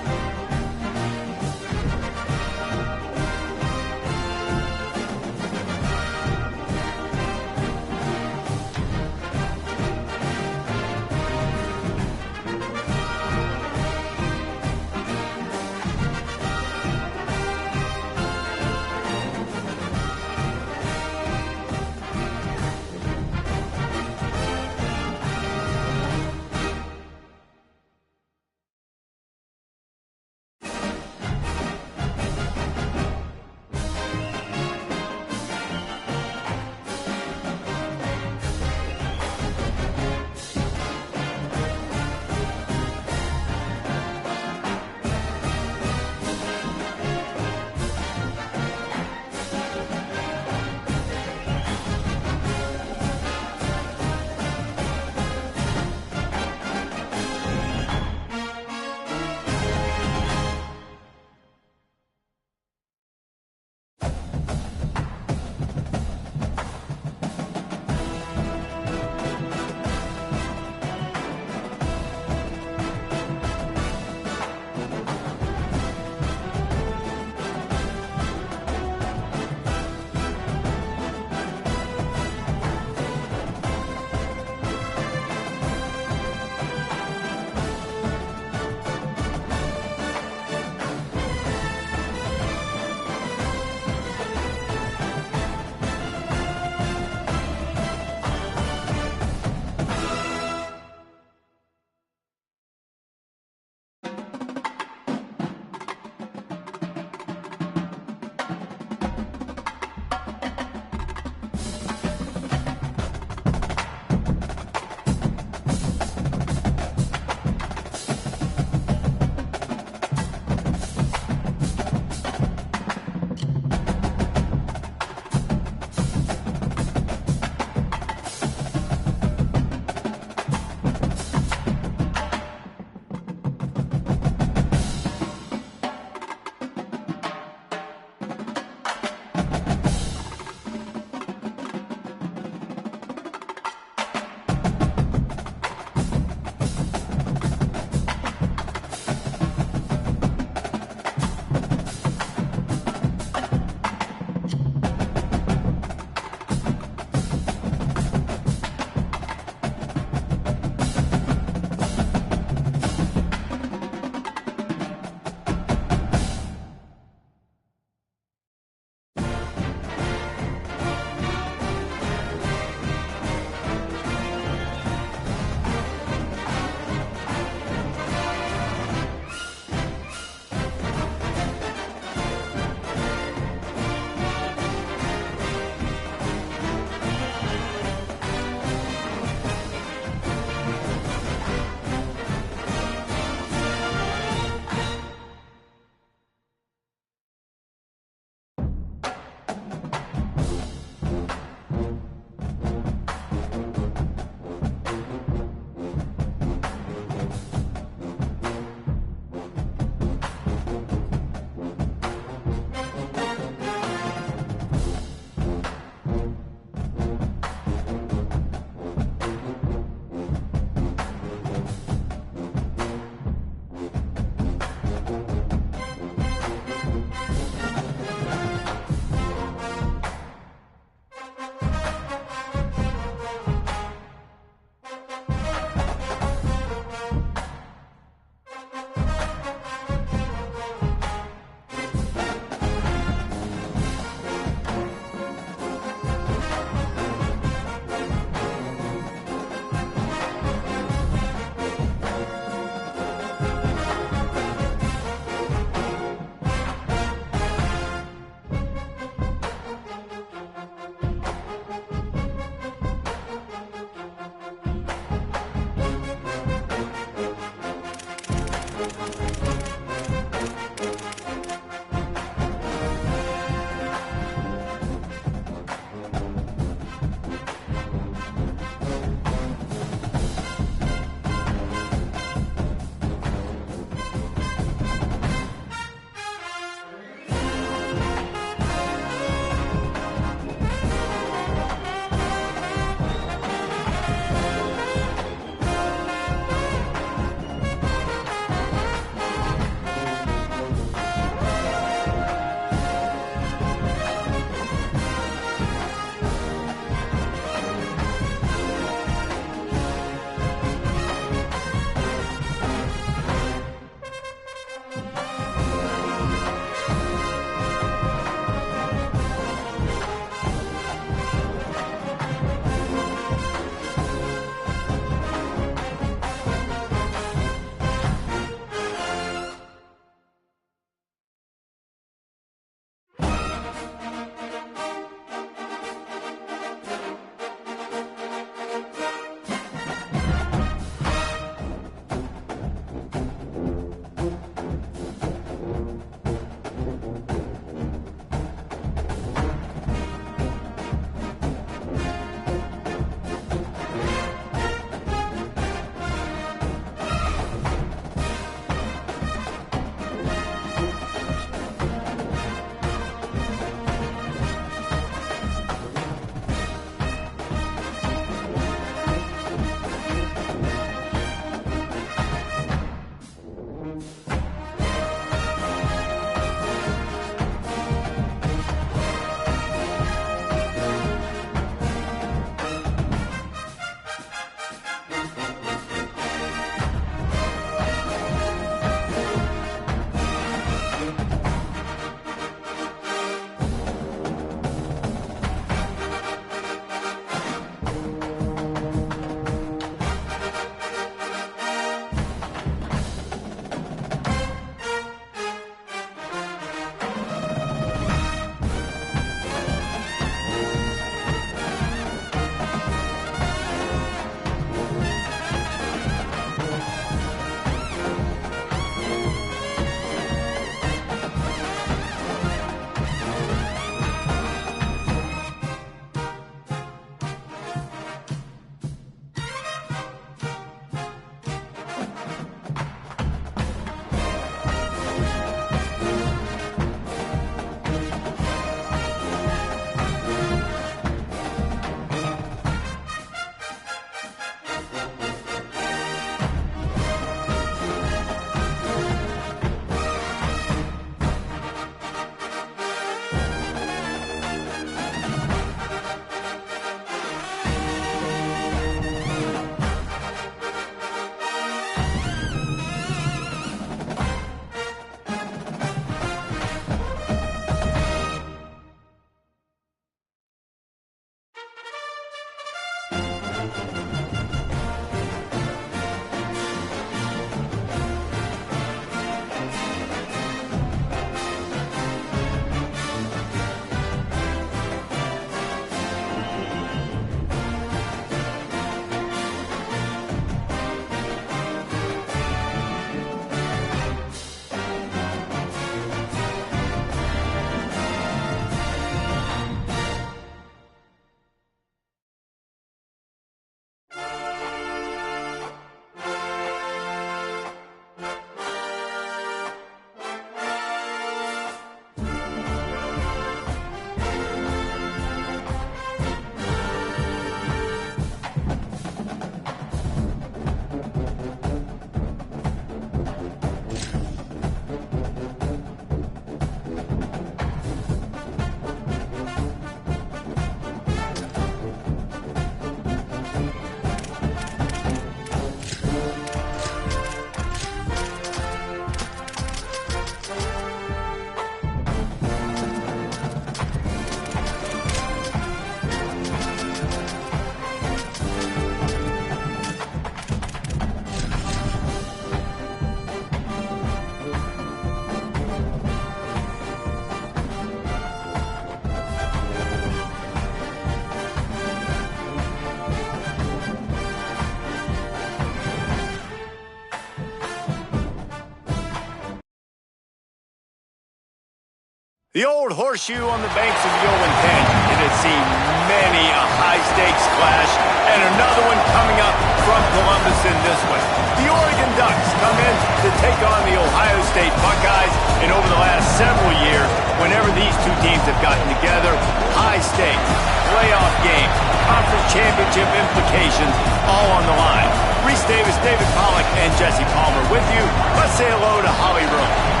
The old horseshoe on the banks of the Owen Canyon. It has seen many a high-stakes clash, and another one coming up from Columbus in this one. The Oregon Ducks come in to take on the Ohio State Buckeyes, and over the last several years, whenever these two teams have gotten together, high stakes, playoff game, conference championship implications, all on the line. Reese Davis, David Pollack, and Jesse Palmer with you. Let's say hello to Holly Rowe.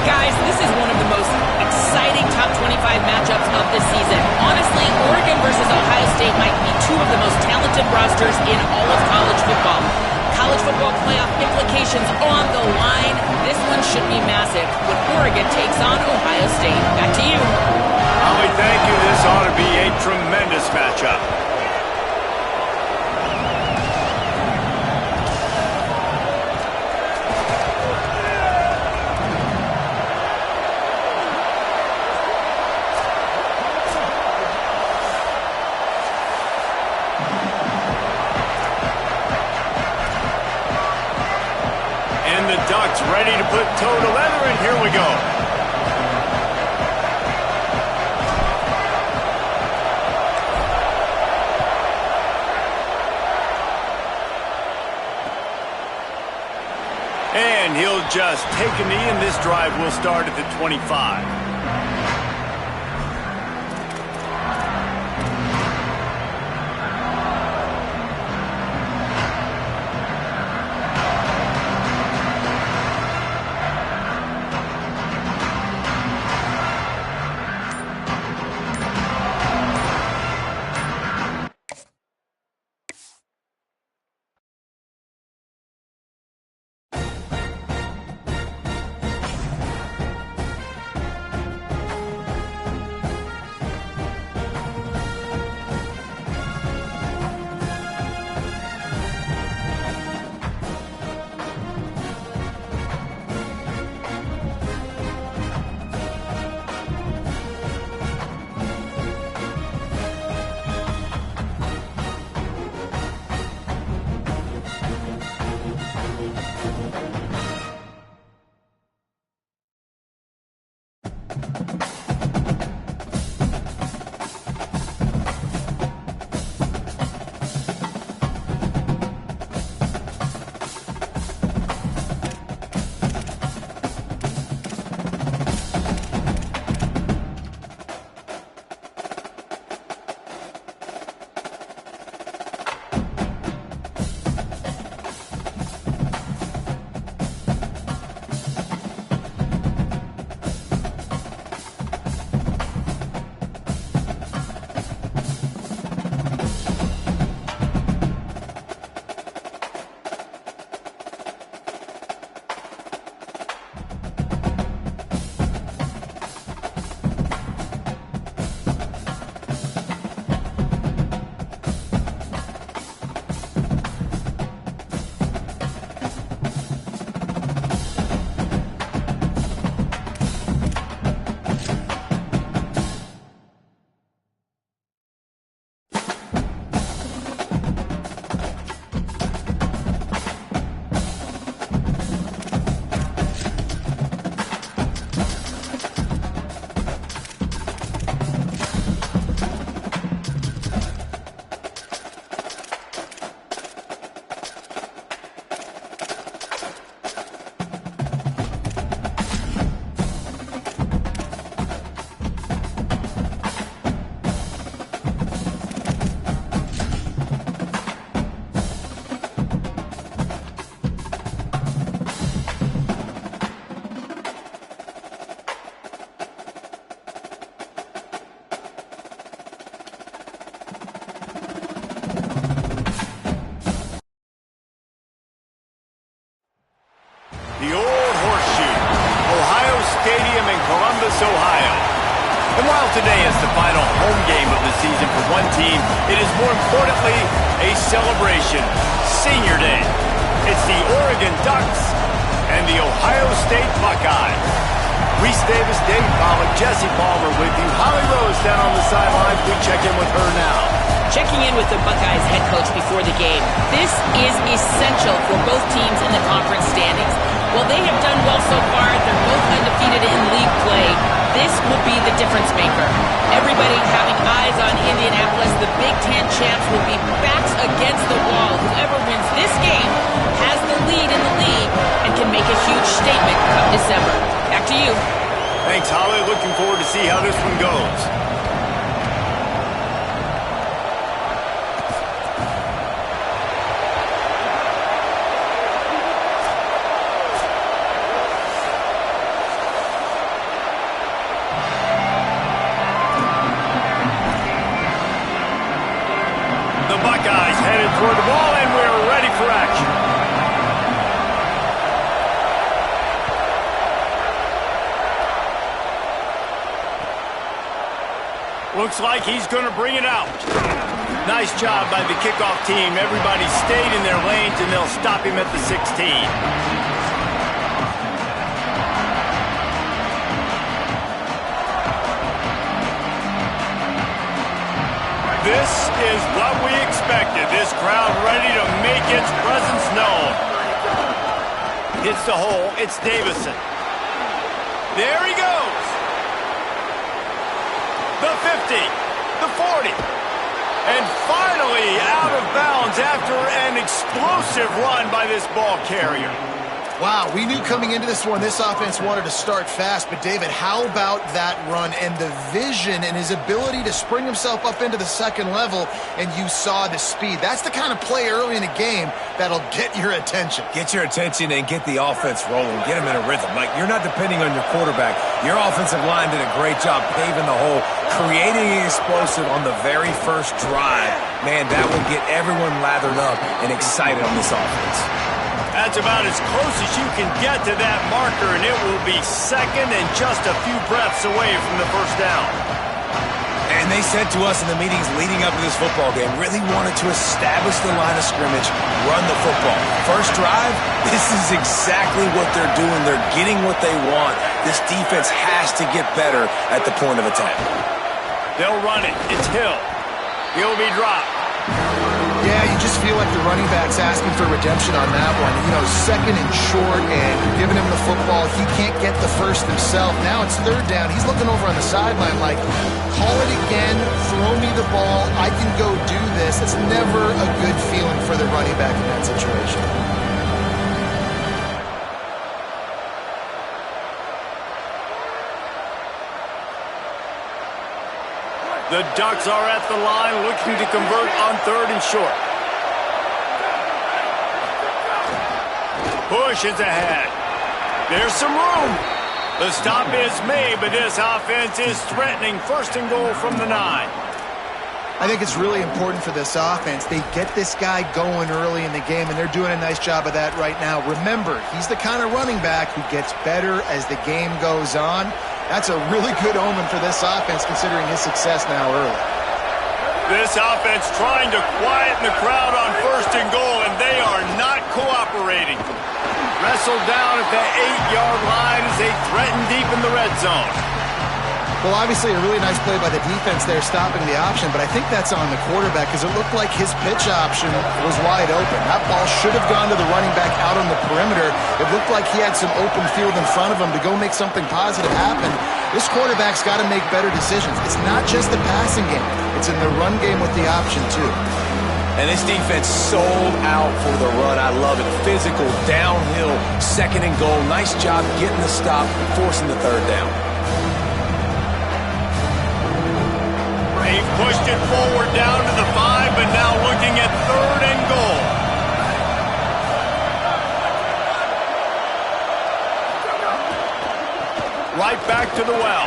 Guys, this is one of the most exciting top 25 matchups of the season. Honestly, Oregon versus Ohio State might be two of the most talented rosters in all of college football. College football playoff implications on the line. This one should be massive when Oregon takes on Ohio State. Back to you. Holly, thank you. This ought to be a tremendous matchup. Ducks ready to put toe to leather, and here we go. And he'll just take a knee, and this drive will start at the 25. Ohio. And while today is the final home game of the season for one team, it is more importantly a celebration. Senior Day. It's the Oregon Ducks and the Ohio State Buckeyes. Reese Davis, Dave Pollack, Jesse Palmer with you. Holly Rose down on the sidelines. We check in with her now. Checking in with the Buckeyes head coach before the game. This is essential for both teams in the conference standings. While they have done well so far, they're both undefeated in league play. This will be champs will be backs against the wall. Whoever wins this game has the lead in the league and can make a huge statement come December. Back to you. Thanks, Holly. Looking forward to see how this one goes. The Buckeyes headed toward the ball, and we're ready for action. Looks like he's going to bring it out. Nice job by the kickoff team. Everybody stayed in their lanes, and they'll stop him at the 16. This is what we expected. This crowd ready to make its presence known. Hits the hole. It's Davison. There he goes. The 50, the 40, and finally out of bounds after an explosive run by this ball carrier. Wow, we knew coming into this one, this offense wanted to start fast, but David, how about that run and the vision and his ability to spring himself up into the second level, and you saw the speed. That's the kind of play early in a game that'll get your attention. Get your attention and get the offense rolling. Get them in a rhythm. Like, you're not depending on your quarterback. Your offensive line did a great job paving the hole, creating an explosive on the very first drive. Man, that will get everyone lathered up and excited on this offense. That's about as close as you can get to that marker, and it will be second and just a few breaths away from the first down. And they said to us in the meetings leading up to this football game, really wanted to establish the line of scrimmage, run the football. First drive, this is exactly what they're doing. They're getting what they want. This defense has to get better at the point of attack. They'll run it. It's Hill. He'll be dropped. Yeah, you just feel like the running back's asking for redemption on that one. You know, second and short, and giving him the football. He can't get the first himself. Now it's third down. He's looking over on the sideline like, call it again, throw me the ball, I can go do this. It's never a good feeling for the running back in that situation. The Ducks are at the line looking to convert on third and short. Push is ahead. There's some room. The stop is made, but this offense is threatening first and goal from the 9. I think it's really important for this offense. They get this guy going early in the game, and they're doing a nice job of that right now. Remember, he's the kind of running back who gets better as the game goes on. That's a really good omen for this offense, considering his success now early. This offense trying to quieten the crowd on first and goal, and they are not cooperating. Wrestled down at the 8-yard line as they threaten deep in the red zone. Well, obviously a really nice play by the defense there stopping the option, but I think that's on the quarterback because it looked like his pitch option was wide open. That ball should have gone to the running back out on the perimeter. It looked like he had some open field in front of him to go make something positive happen. This quarterback's got to make better decisions. It's not just the passing game. It's in the run game with the option, too. And this defense sold out for the run. I love it. Physical, downhill, second and goal. Nice job getting the stop, forcing the third down. They've pushed it forward down to the 5, but now looking at third and goal. Right back to the well.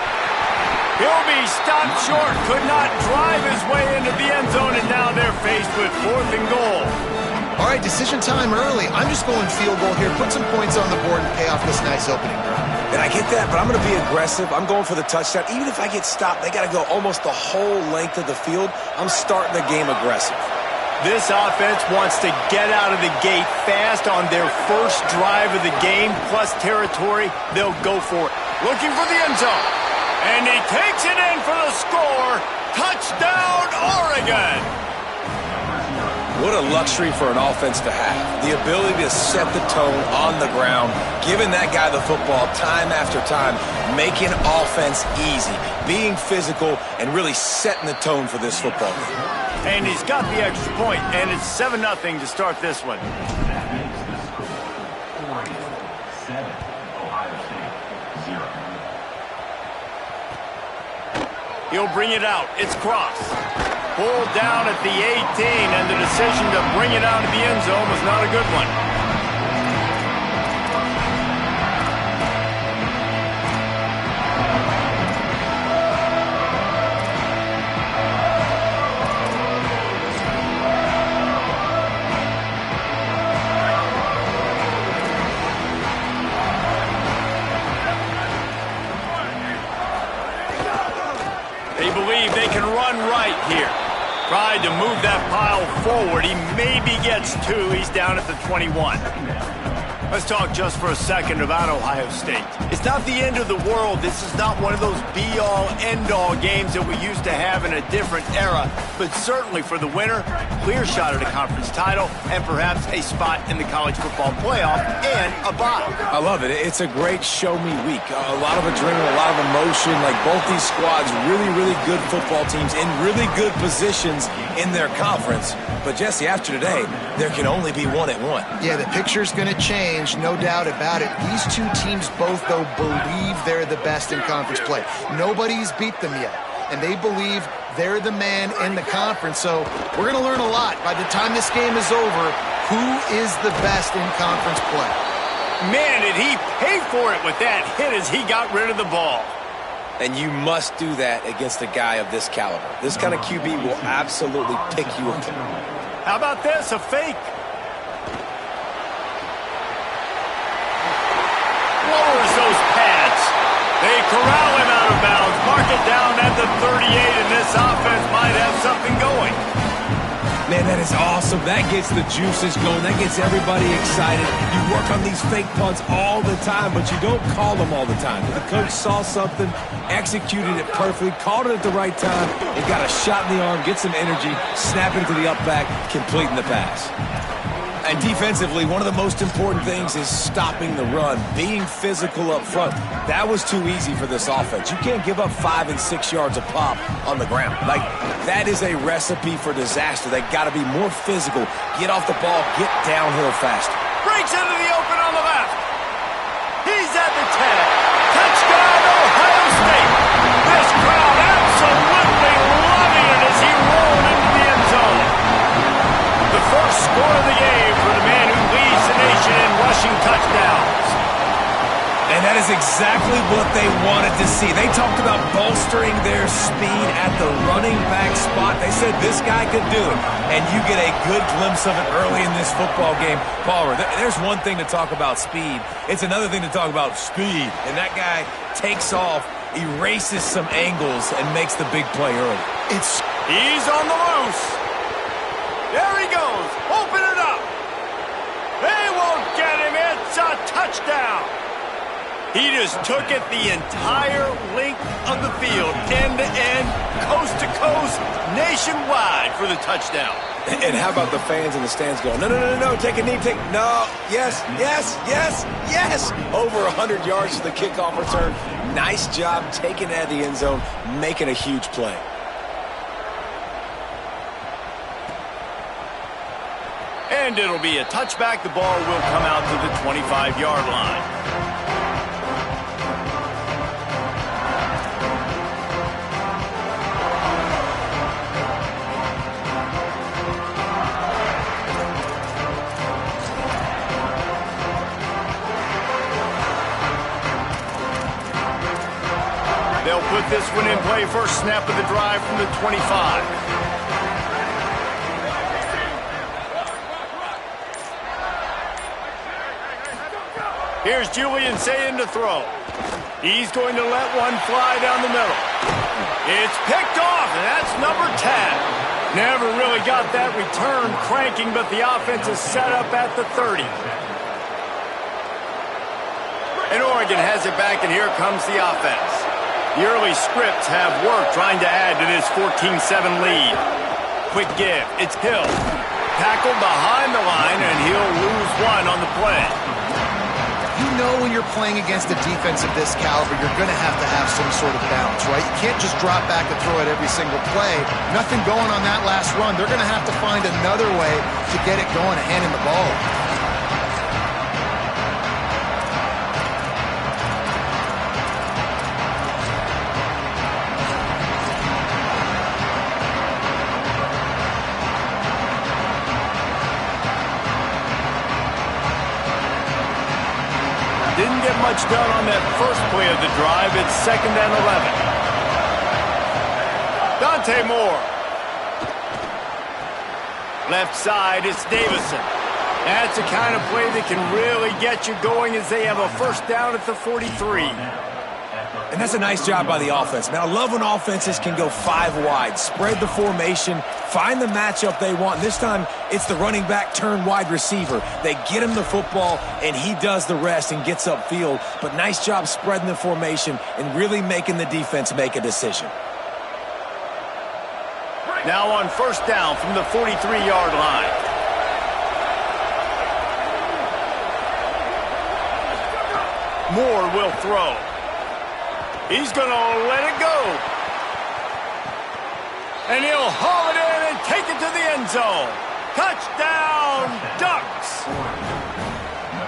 He'll be stopped short, could not drive his way into the end zone, and now they're faced with fourth and goal. All right, decision time early. I'm just going field goal here. Put some points on the board and pay off this nice opening run. And I get that, but I'm going to be aggressive. I'm going for the touchdown. Even if I get stopped, they got to go almost the whole length of the field. I'm starting the game aggressive. This offense wants to get out of the gate fast on their first drive of the game, plus territory. They'll go for it. Looking for the end zone. And he takes it in for the score. Touchdown, Oregon. What a luxury for an offense to have. The ability to set the tone on the ground, giving that guy the football time after time, making offense easy, being physical, and really setting the tone for this football game. And he's got the extra point, and it's 7-0 to start this one. He'll bring it out. It's Cross. Pulled down at the 18, and the decision to bring it out of the end zone was not a good one. They believe they can run right here. Tried to move that pile forward. He maybe gets 2. He's down at the 21. Let's talk just for a second about Ohio State. It's not the end of the world. This is not one of those be-all, end-all games that we used to have in a different era. But certainly for the winner, clear shot at a conference title and perhaps a spot in the college football playoff and a bye. I love it. It's a great show-me week. A lot of adrenaline, a lot of emotion. Like both these squads, really, really good football teams in really good positions in their conference. But, Jesse, after today, there can only be one at one. Yeah, the picture's going to change, no doubt about it. These two teams both, though, believe they're the best in conference play. Nobody's beat them yet, and they believe they're the man in the conference. So we're going to learn a lot. By the time this game is over, who is the best in conference play? Man, did he pay for it with that hit as he got rid of the ball. And you must do that against a guy of this caliber. This kind of QB will absolutely pick you up. How about this? A fake. Lowers those pads. They corral him out of bounds. Mark it down at the 38, and this offense might have something going. Man, that is awesome. That gets the juices going. That gets everybody excited. You work on these fake punts all the time, but you don't call them all the time. The coach saw something, executed it perfectly, called it at the right time, and got a shot in the arm, get some energy, snap into the up back, completing the pass. And defensively, one of the most important things is stopping the run, being physical up front. That was too easy for this offense. You can't give up 5 and 6 yards a pop on the ground. Like, that is a recipe for disaster. They got to be more physical, get off the ball, get downhill faster. Breaks into the open on the left. He's at the 10. Touchdown, Ohio State. This crowd absolutely loving it as he rolled into the end zone. The first score of the game for the man who leads the nation in rushing touchdowns. And that is exactly what they wanted to see. They talked about bolstering their speed at the running back spot. They said this guy could do it. And you get a good glimpse of it early in this football game. Palmer, there's one thing to talk about speed. It's another thing to talk about speed. And that guy takes off, erases some angles, and makes the big play early. He's on the loose. There he goes. Open it up. They won't get him. It's a touchdown. He just took it the entire length of the field, end to end, coast to coast, nationwide for the touchdown. And how about the fans in the stands going, no, no, no, no, take a knee, no, yes, yes, yes, yes. Over 100 yards to the kickoff return. Nice job taking it out of the end zone, making a huge play. And it'll be a touchback. The ball will come out to the 25-yard line. They'll put this one in play. First snap of the drive from the 25. Here's Julian Sayin to throw. He's going to let one fly down the middle. It's picked off, and that's number 10. Never really got that return cranking, but the offense is set up at the 30. And Oregon has it back, and here comes the offense. The early scripts have worked trying to add to this 14-7 lead. Quick give. It's Hill. tackled behind the line, and he'll lose one on the play. You know when you're playing against a defense of this caliber, you're going to have some sort of balance, right? You can't just drop back and throw it every single play. Nothing going on that last run. They're going to have to find another way to get it going and handing the ball. Didn't get much done on that first play of the drive. It's 2nd and 11. Dante Moore. Left side, it's Davison. That's the kind of play that can really get you going as they have a first down at the 43. And that's a nice job by the offense. Man, I love when offenses can go 5 wide, spread the formation, find the matchup they want. This time, it's the running back turn wide receiver. They get him the football, and he does the rest and gets upfield. But nice job spreading the formation and really making the defense make a decision. Now on first down from the 43-yard line. Moore will throw. He's going to let it go. And he'll haul it in and take it to the end zone. Touchdown, Ducks!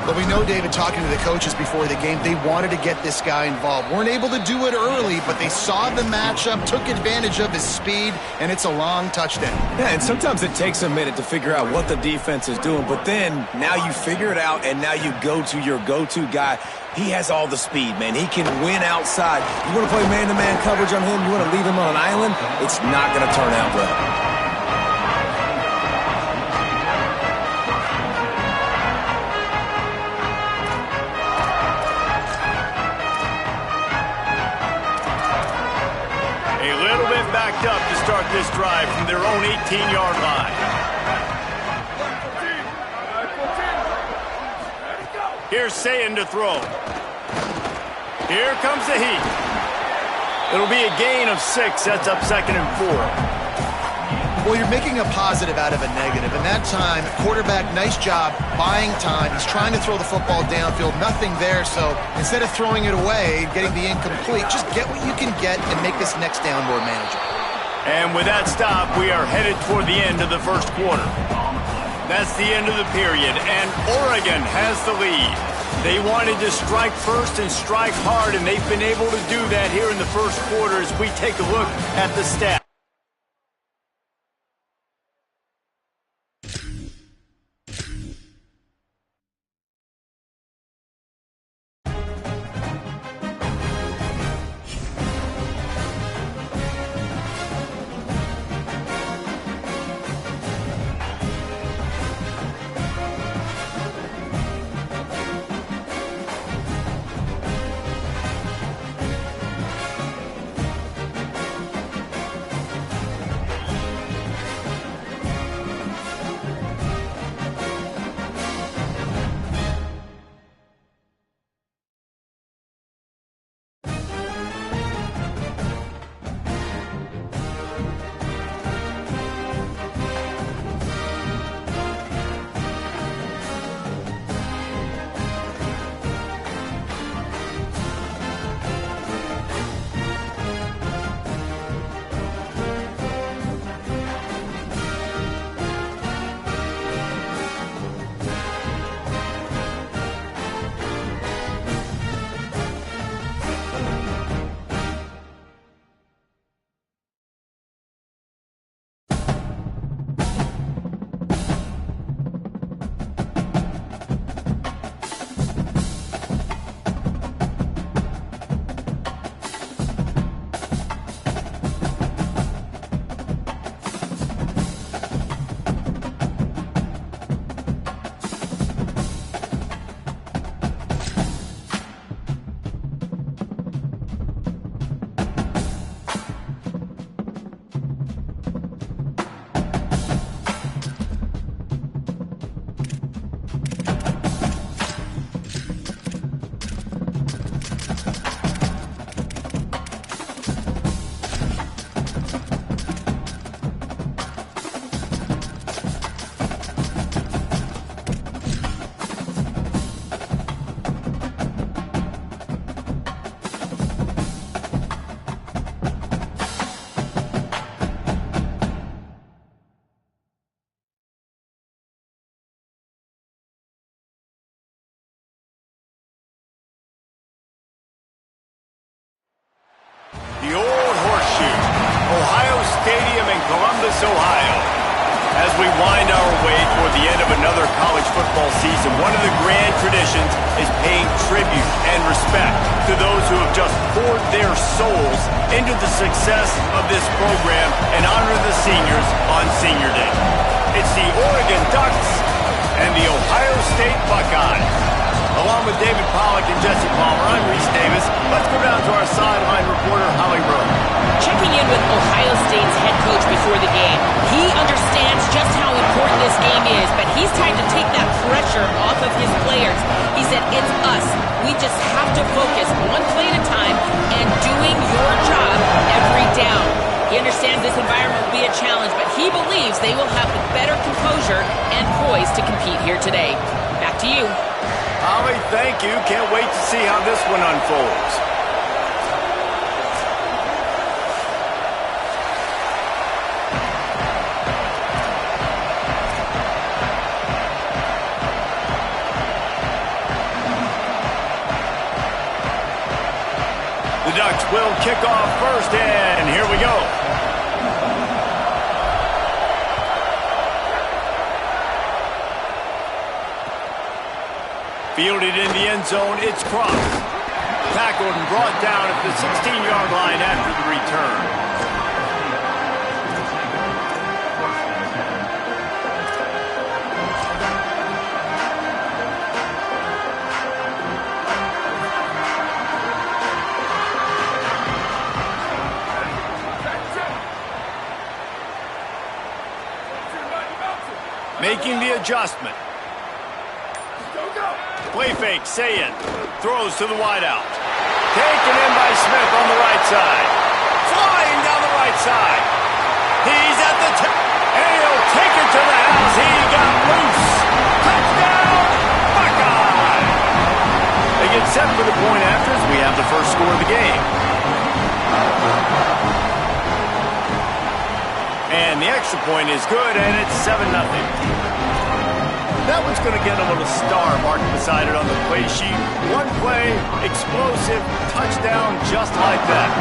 But we know, David, talking to the coaches before the game, they wanted to get this guy involved. Weren't able to do it early, but they saw the matchup, took advantage of his speed, and it's a long touchdown. Yeah, and sometimes it takes a minute to figure out what the defense is doing, but then now you figure it out, and now you go to your go-to guy. He has all the speed, man. He can win outside. You want to play man-to-man coverage on him? You want to leave him on an island? It's not going to turn out well. Backed up to start this drive from their own 18-yard line. Here's Sayin to throw. Here comes the heat. It'll be a gain of 6. That's up 2nd and 4. Well, you're making a positive out of a negative. And that time, quarterback, nice job buying time. He's trying to throw the football downfield. Nothing there. So instead of throwing it away, getting the incomplete, just get what you can get and make this next down more manageable. And with that stop, we are headed toward the end of the first quarter. That's the end of the period, and Oregon has the lead. They wanted to strike first and strike hard, and they've been able to do that here in the first quarter as we take a look at the stats. Stadium in Columbus, Ohio. As we wind our way toward the end of another college football season, one of the grand traditions is paying tribute and respect to those who have just poured their souls into the success of this program and honor the seniors on Senior Day. It's the Oregon Ducks and the Ohio State Buckeyes. Along with David Pollack and Jesse Palmer, I'm Reese Davis. Let's go down to our sideline reporter, Holly Rowe. Checking in with Ohio State's head coach before the game. He understands just how important this game is, but he's trying to take that pressure off of his players. He said, it's us. We just have to focus one play at a time and doing your job every down. He understands this environment will be a challenge, but he believes they will have the better composure and poise to compete here today. Back to you. Holly, thank you. Can't wait to see how this one unfolds. The Ducks will kick off first, and here we go. Fielded in the end zone, it's crossed. Tackled and brought down at the 16-yard line after the return. Making the adjustment. Play fake, Sayin throws to the wideout. Taken in by Smith on the right side. Flying down the right side. He's at the tip. And he'll take it to the house. He got loose. Touchdown, Buckeye. They get set for the point after as we have the first score of the game. And the extra point is good, and it's 7-0. That one's going to get a little star marked beside it on the play sheet. One play, explosive, touchdown, just like that.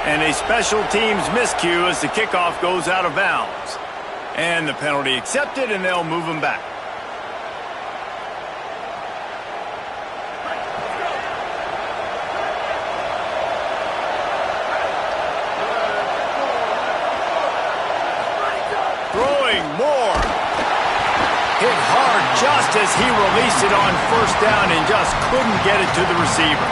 And a special teams miscue as the kickoff goes out of bounds. And the penalty accepted, and they'll move them back. Hit hard just as he released it on first down and just couldn't get it to the receiver.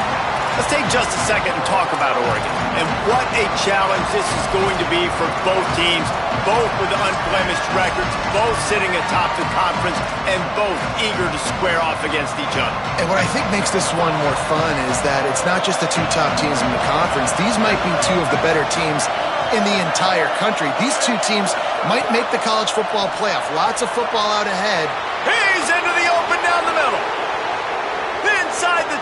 Let's take just a second and talk about Oregon. And what a challenge this is going to be for both teams, both with unblemished records, both sitting atop the conference, and both eager to square off against each other. And what I think makes this one more fun is that it's not just the two top teams in the conference. These might be two of the better teams in the entire country. These two teams might make the college football playoff. Lots of football out ahead. He's into the open down the middle. Inside the...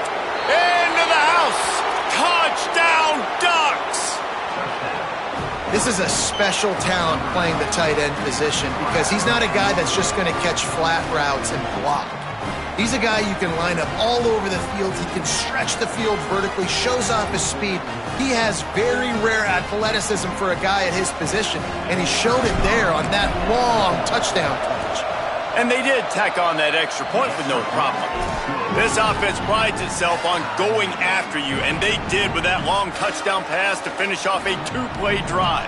into the house. Touchdown, Ducks! This is a special talent playing the tight end position because he's not a guy that's just going to catch flat routes and block. He's a guy you can line up all over the field. He can stretch the field vertically, shows off his speed. He has very rare athleticism for a guy at his position, and he showed it there on that long touchdown catch. And they did tack on that extra point with no problem. This offense prides itself on going after you, and they did with that long touchdown pass to finish off a two-play drive.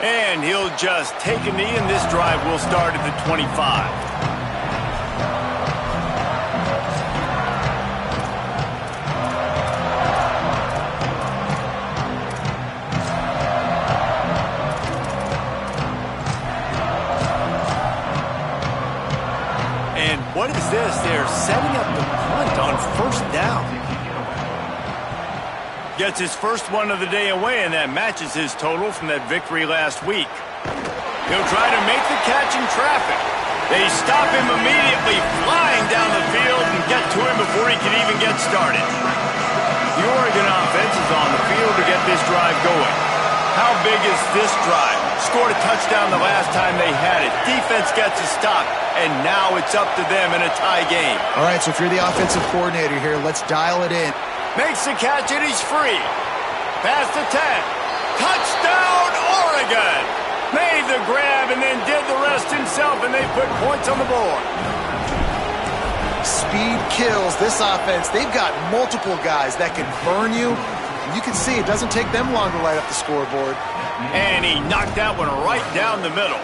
And he'll just take a knee, and this drive will start at the 25. And what is this? They're setting up the punt on first down. Gets his first one of the day away, and that matches his total from that victory last week. He'll try to make the catch in traffic. They stop him immediately, flying down the field and get to him before he can even get started. The Oregon offense is on the field to get this drive going. How big is this drive? Scored a touchdown the last time they had it. Defense gets a stop, and now it's up to them in a tie game. All right, so if you're the offensive coordinator here, let's dial it in. Makes the catch, and he's free. Pass to 10. Touchdown, Oregon! Made the grab and then did the rest himself, and they put points on the board. Speed kills this offense. They've got multiple guys that can burn you. You can see it doesn't take them long to light up the scoreboard. And he knocked that one right down the middle.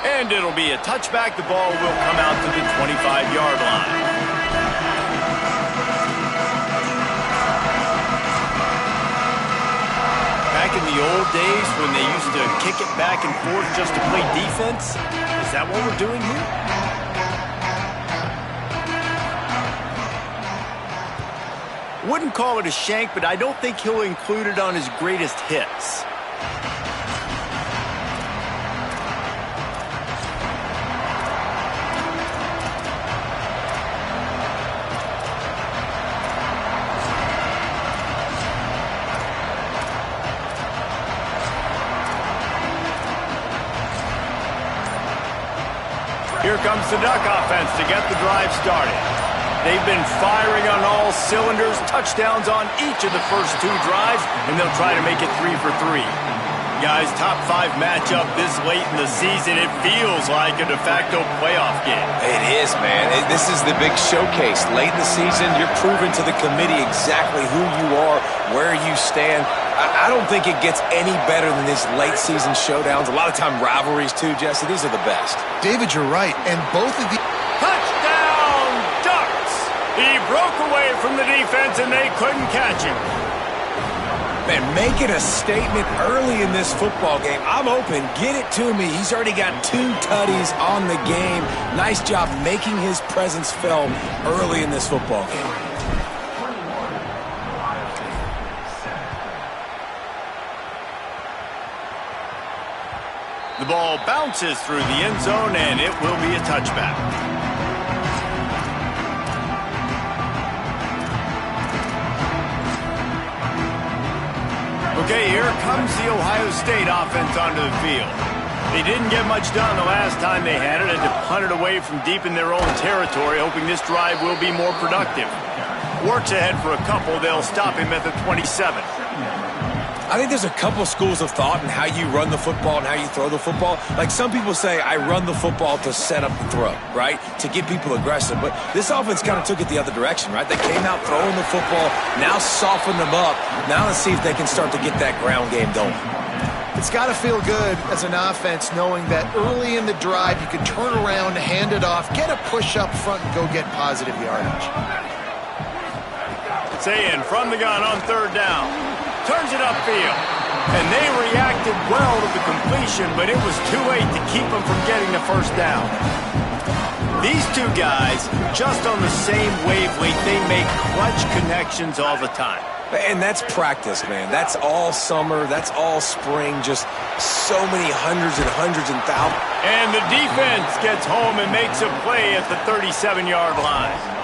And it'll be a touchback. The ball will come out to the 25-yard line. Back in the old days when they used to kick it back and forth just to play defense, is that what we're doing here? Wouldn't call it a shank, but I don't think he'll include it on his greatest hits. Here comes the Duck offense to get the drive started. They've been firing on all cylinders, touchdowns on each of the first two drives, and they'll try to make it 3 for 3. Guys, top 5 matchup this late in the season. It feels like a de facto playoff game. It is, man. This is the big showcase. Late in the season, you're proving to the committee exactly who you are, where you stand. I don't think it gets any better than these late season showdowns. A lot of time rivalries, too, Jesse. These are the best. David, you're right. And both of the... Touchdown, Ducks! He broke away from the defense, and they couldn't catch him. Man, make it a statement early in this football game. I'm open. Get it to me. He's already got 2 tutties on the game. Nice job making his presence felt early in this football game. The ball bounces through the end zone, and it will be a touchback. Okay, here comes the Ohio State offense onto the field. They didn't get much done the last time they had it, and to punt it away from deep in their own territory, hoping this drive will be more productive. Works ahead for a couple. They'll stop him at the 27. I think there's a couple schools of thought in how you run the football and how you throw the football. Like some people say, I run the football to set up the throw, right? To get people aggressive. But this offense kind of took it the other direction, right? They came out throwing the football, now soften them up. Now let's see if they can start to get that ground game going. It's got to feel good as an offense knowing that early in the drive you can turn around, hand it off, get a push up front, and go get positive yardage. Sayin from the gun on 3rd down. Turns it upfield. And they reacted well to the completion, but it was too late to keep them from getting the first down. These two guys, just on the same wavelength, they make clutch connections all the time. And that's practice, man. That's all summer. That's all spring. Just so many hundreds and thousands. And the defense gets home and makes a play at the 37-yard line.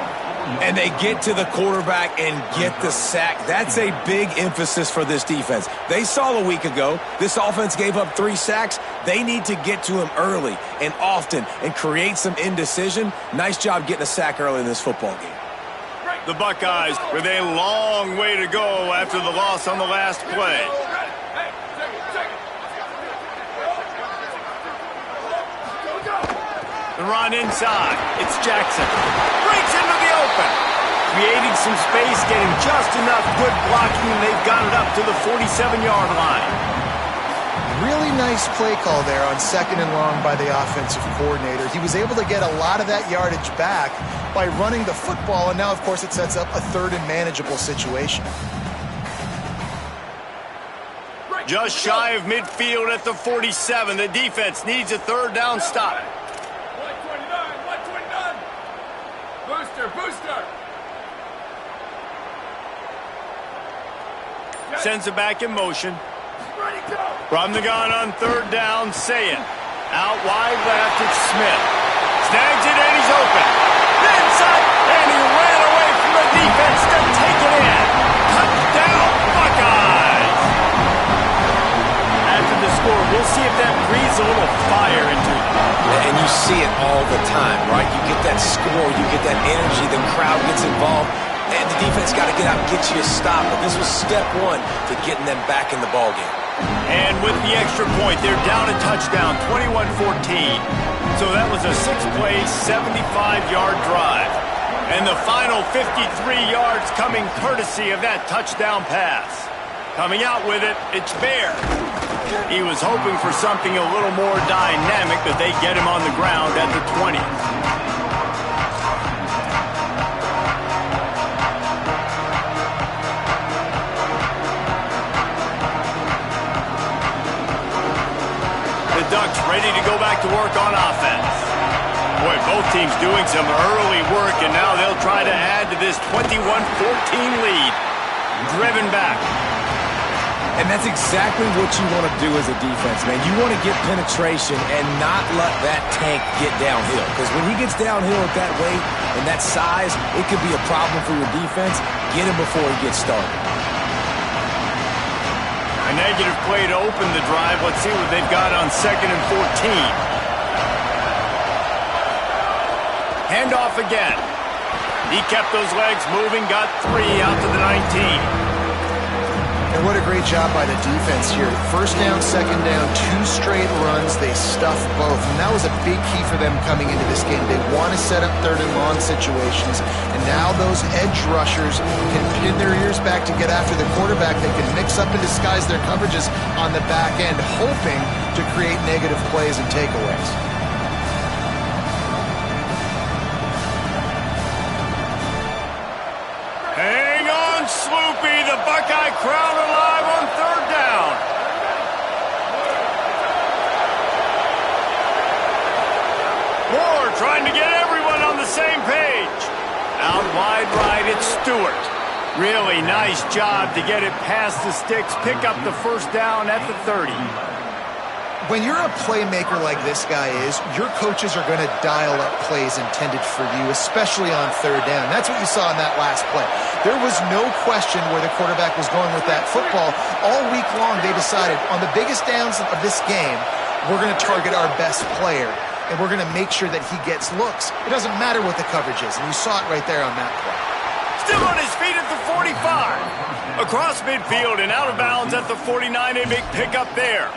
And they get to the quarterback and get the sack. That's a big emphasis for this defense. They saw a week ago, this offense gave up 3 sacks. They need to get to him early and often and create some indecision. Nice job getting a sack early in this football game. The Buckeyes with a long way to go after the loss on the last play. The run inside. It's Jackson. Breaks into the open. Creating some space, getting just enough good blocking, and they've got it up to the 47-yard line. Really nice play call there on 2nd and long by the offensive coordinator. He was able to get a lot of that yardage back by running the football, and now, of course, it sets up a 3rd and manageable situation. Just shy of midfield at the 47. The defense needs a 3rd down stop. 129. Booster. Sends it back in motion. From the gun on third down, Sayin. Out wide left, it's Smith. Snags it, and he's open. Inside, and he ran away from the defense to take it in. Touchdown, Buckeyes! After the score, we'll see if that breathes a little fire into them. And you see it all the time, right? You get that score, you get that energy, the crowd gets involved, and the defense got to get out and get you a stop. But this was step one to getting them back in the ballgame. And with the extra point, they're down a touchdown, 21-14. So that was a 6-play, 75-yard drive. And the final 53 yards coming courtesy of that touchdown pass. Coming out with it, it's Bear. He was hoping for something a little more dynamic, but they get him on the ground at the 20. The Ducks ready to go back to work on offense. Boy, both teams doing some early work, and now they'll try to add to this 21-14 lead. Driven back. And that's exactly what you want to do as a defense, man. You want to get penetration and not let that tank get downhill. Because when he gets downhill at that weight and that size, it could be a problem for your defense. Get him before he gets started. A negative play to open the drive. Let's see what they've got on 2nd and 14. Handoff again. He kept those legs moving, got 3 out to the 19. And what a great job by the defense here. First down, second down, 2 straight runs. They stuffed both. And that was a big key for them coming into this game. They want to set up third and long situations. And now those edge rushers can pin their ears back to get after the quarterback. They can mix up and disguise their coverages on the back end, hoping to create negative plays and takeaways. Hang on, Sloopy. The Buckeye crowd alive on third down. Moore trying to get everyone on the same page. Out wide right, it's Stewart. Really nice job to get it past the sticks, pick up the first down at the 30. When you're a playmaker like this guy is, your coaches are going to dial up plays intended for you, especially on third down. That's what you saw in that last play. There was no question where the quarterback was going with that football. All week long, they decided on the biggest downs of this game, we're going to target our best player, and we're going to make sure that he gets looks. It doesn't matter what the coverage is, and you saw it right there on that play. Still on his feet at the 45. Across midfield and out of bounds at the 49, a big pickup there.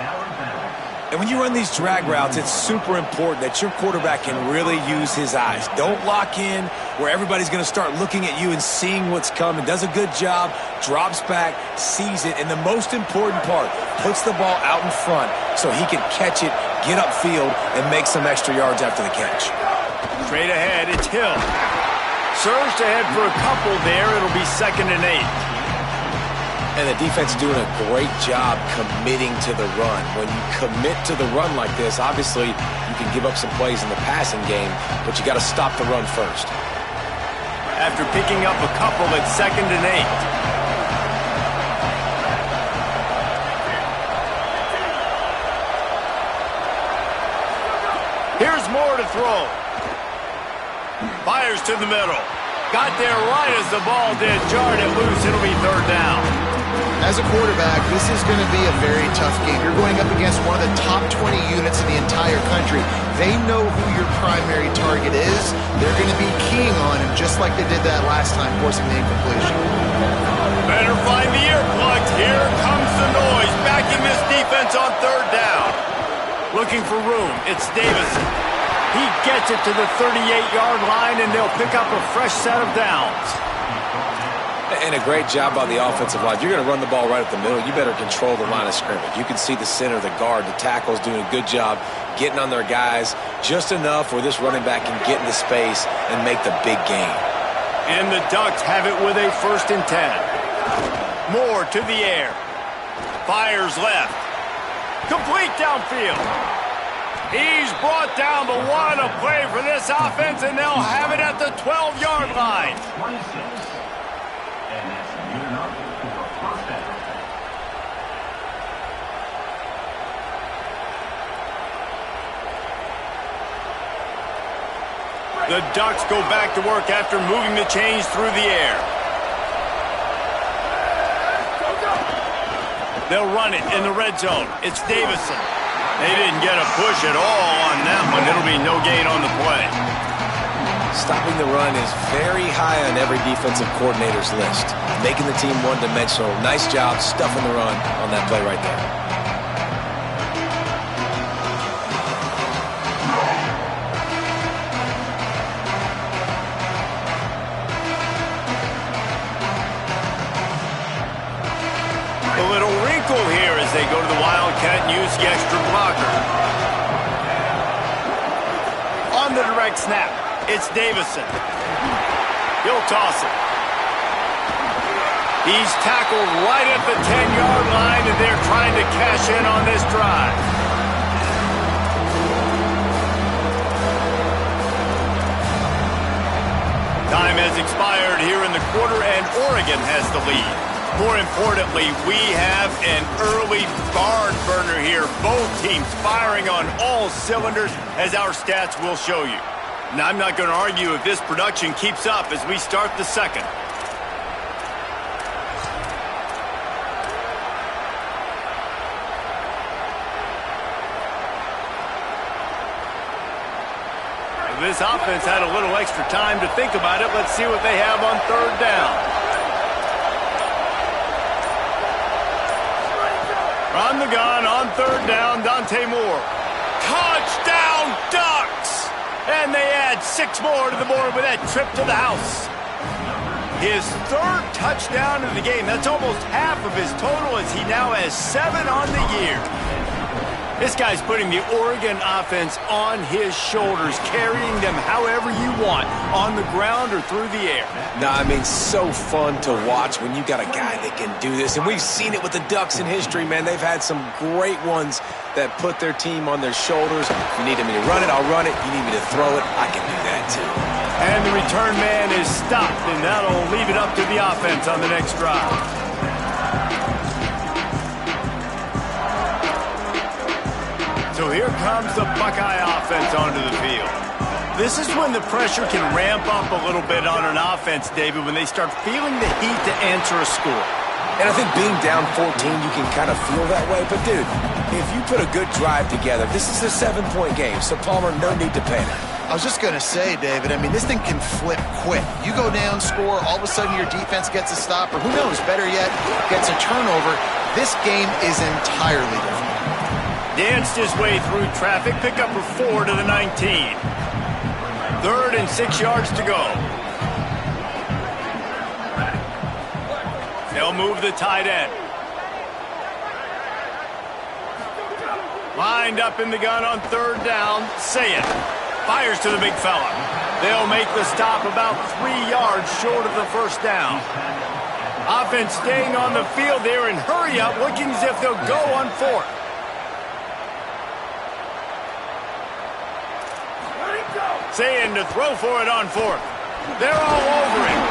And when you run these drag routes, it's super important that your quarterback can really use his eyes. Don't lock in where everybody's going to start looking at you and seeing what's coming. Does a good job, drops back, sees it, and the most important part, puts the ball out in front so he can catch it, get upfield, and make some extra yards after the catch. Straight ahead, it's Hill. Surged ahead for a couple there. It'll be 2nd and 8. And the defense doing a great job committing to the run. When you commit to the run like this, obviously you can give up some plays in the passing game, but you got to stop the run first. After picking up a couple at 2nd and 8. Here's Moore to throw. Fires to the middle. Got there right as the ball did. Jarred it loose. It'll be 3rd down. As a quarterback, this is going to be a very tough game. You're going up against one of the top 20 units in the entire country. They know who your primary target is. They're going to be keying on him just like they did that last time, forcing the incompletion. Better find the earplugs. Here comes the noise. Backing this defense on 3rd down. Looking for room. It's Davison. He gets it to the 38-yard line, and they'll pick up a fresh set of downs. And a great job by the offensive line. You're going to run the ball right at the middle. You better control the line of scrimmage. You can see the center, the guard, the tackles doing a good job getting on their guys just enough where this running back can get into space and make the big game. And the Ducks have it with a 1st and 10. Moore to the air. Fires left. Complete downfield. He's brought down, but what a play for this offense, and they'll have it at the 12-yard line. The Ducks go back to work after moving the chains through the air. They'll run it in the red zone. It's Davison. They didn't get a push at all on that one. It'll be no gain on the play. Stopping the run is very high on every defensive coordinator's list. Making the team one-dimensional. Nice job stuffing the run on that play right there. A little wrinkle here as they go to the Wildcat and use the extra blocker. On the direct snap, it's Davison. He'll toss it. He's tackled right at the 10-yard line, and they're trying to cash in on this drive. Time has expired here in the quarter, and Oregon has the lead. More importantly, we have an early barn burner here. Both teams firing on all cylinders, as our stats will show you. Now, I'm not going to argue if this production keeps up as we start the second. This offense had a little extra time to think about it. Let's see what they have on third down. On the gun, on third down, Dante Moore. Touchdown, Ducks! And they add 6 more to the board with that trip to the house. His third touchdown of the game. That's almost half of his total as he now has 7 on the year. This guy's putting the Oregon offense on his shoulders, carrying them however you want, on the ground or through the air. Nah, I mean, so fun to watch when you got a guy that can do this. And we've seen it with the Ducks in history, man. They've had some great ones that put their team on their shoulders. If you need me to run it, I'll run it. You need me to throw it, I can do that too. And the return man is stopped, and that'll leave it up to the offense on the next drive. So here comes the Buckeye offense onto the field. This is when the pressure can ramp up a little bit on an offense, David, when they start feeling the heat to answer a score. And I think being down 14, you can kind of feel that way. But, dude, if you put a good drive together, this is a 7-point game. So, Palmer, no need to panic. I was just going to say, David, I mean, this thing can flip quick. You go down, score, all of a sudden your defense gets a stop, or who knows, better yet, gets a turnover. This game is entirely different. Danced his way through traffic, pick up a 4 to the 19. 3rd and 6 yards to go. They'll move the tight end. Lined up in the gun on 3rd down. Sayet fires to the big fella. They'll make the stop about 3 yards short of the first down. Offense staying on the field there and hurry up, looking as if they'll go on 4th. Saying to throw for it on 4th. They're all over him.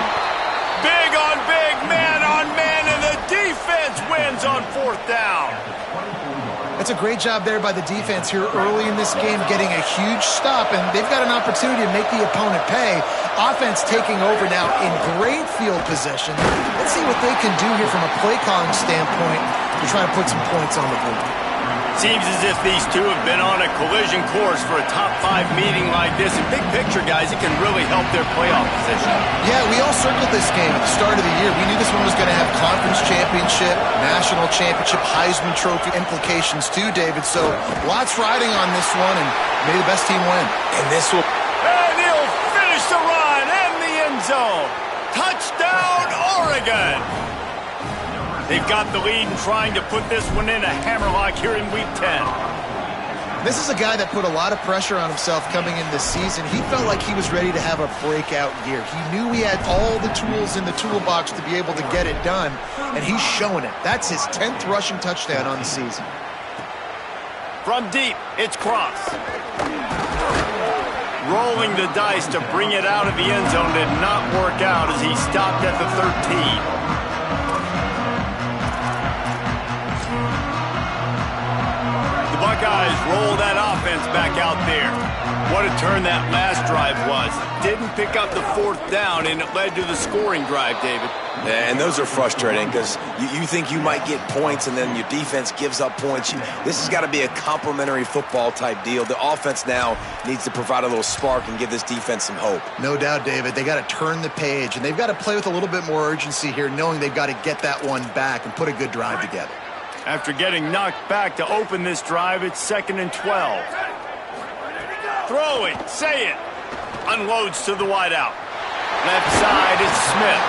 Big on big, man on man, and the defense wins on 4th down. That's a great job there by the defense here early in this game, getting a huge stop, and they've got an opportunity to make the opponent pay. Offense taking over now in great field position. Let's see what they can do here from a play calling standpoint to try to put some points on the board. Seems as if these two have been on a collision course for a top 5 meeting like this. And big picture, guys, it can really help their playoff position. Yeah, we all circled this game at the start of the year. We knew this one was going to have conference championship, national championship, Heisman Trophy implications too, David. So lots riding on this one, and may the best team win. And this will... And he'll finish the run in the end zone. Touchdown, Oregon! They've got the lead and trying to put this one in a hammerlock here in Week 10. This is a guy that put a lot of pressure on himself coming in this season. He felt like he was ready to have a breakout year. He knew he had all the tools in the toolbox to be able to get it done, and he's showing it. That's his 10th rushing touchdown on the season. From deep, it's Cross. Rolling the dice to bring it out of the end zone did not work out as he stopped at the 13. Buckeyes roll that offense back out there. What a turn that last drive was. Didn't pick up the 4th down, and it led to the scoring drive, David. Yeah, and those are frustrating because you think you might get points and then your defense gives up points. This has got to be a complementary football type deal. The offense now needs to provide a little spark and give this defense some hope. No doubt, David. They got to turn the page, and they've got to play with a little bit more urgency here, knowing they've got to get that one back and put a good drive together. After getting knocked back to open this drive, it's 2nd and 12. Throwing, say it. Unloads to the wideout. Left side, it's Smith.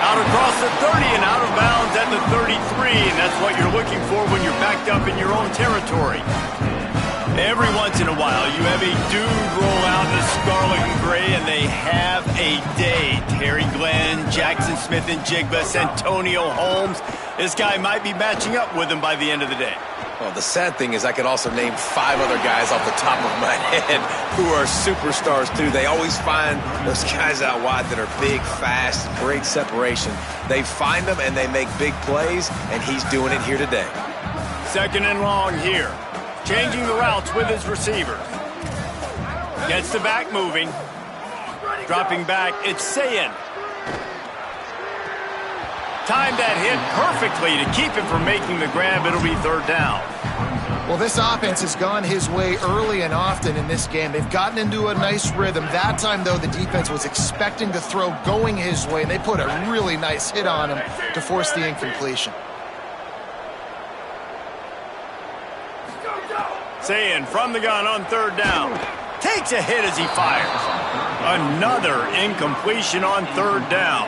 Out across the 30 and out of bounds at the 33, and that's what you're looking for when you're backed up in your own territory. Every once in a while, you have a dude roll out in the scarlet and gray, and they have a day. Terry Glenn, Jackson Smith-Njigba, Santonio Holmes. This guy might be matching up with him by the end of the day. Well, the sad thing is I could also name 5 other guys off the top of my head who are superstars, too. They always find those guys out wide that are big, fast, great separation. They find them, and they make big plays, and he's doing it here today. 2nd and long here. Changing the routes with his receivers. Gets the back moving. Dropping back, it's Sayin. Timed that hit perfectly to keep him from making the grab. It'll be 3rd down. Well, this offense has gone his way early and often in this game. They've gotten into a nice rhythm. That time, though, the defense was expecting to throw going his way, and they put a really nice hit on him to force the incompletion. Sayin from the gun on 3rd down. Takes a hit as he fires. Another incompletion on 3rd down.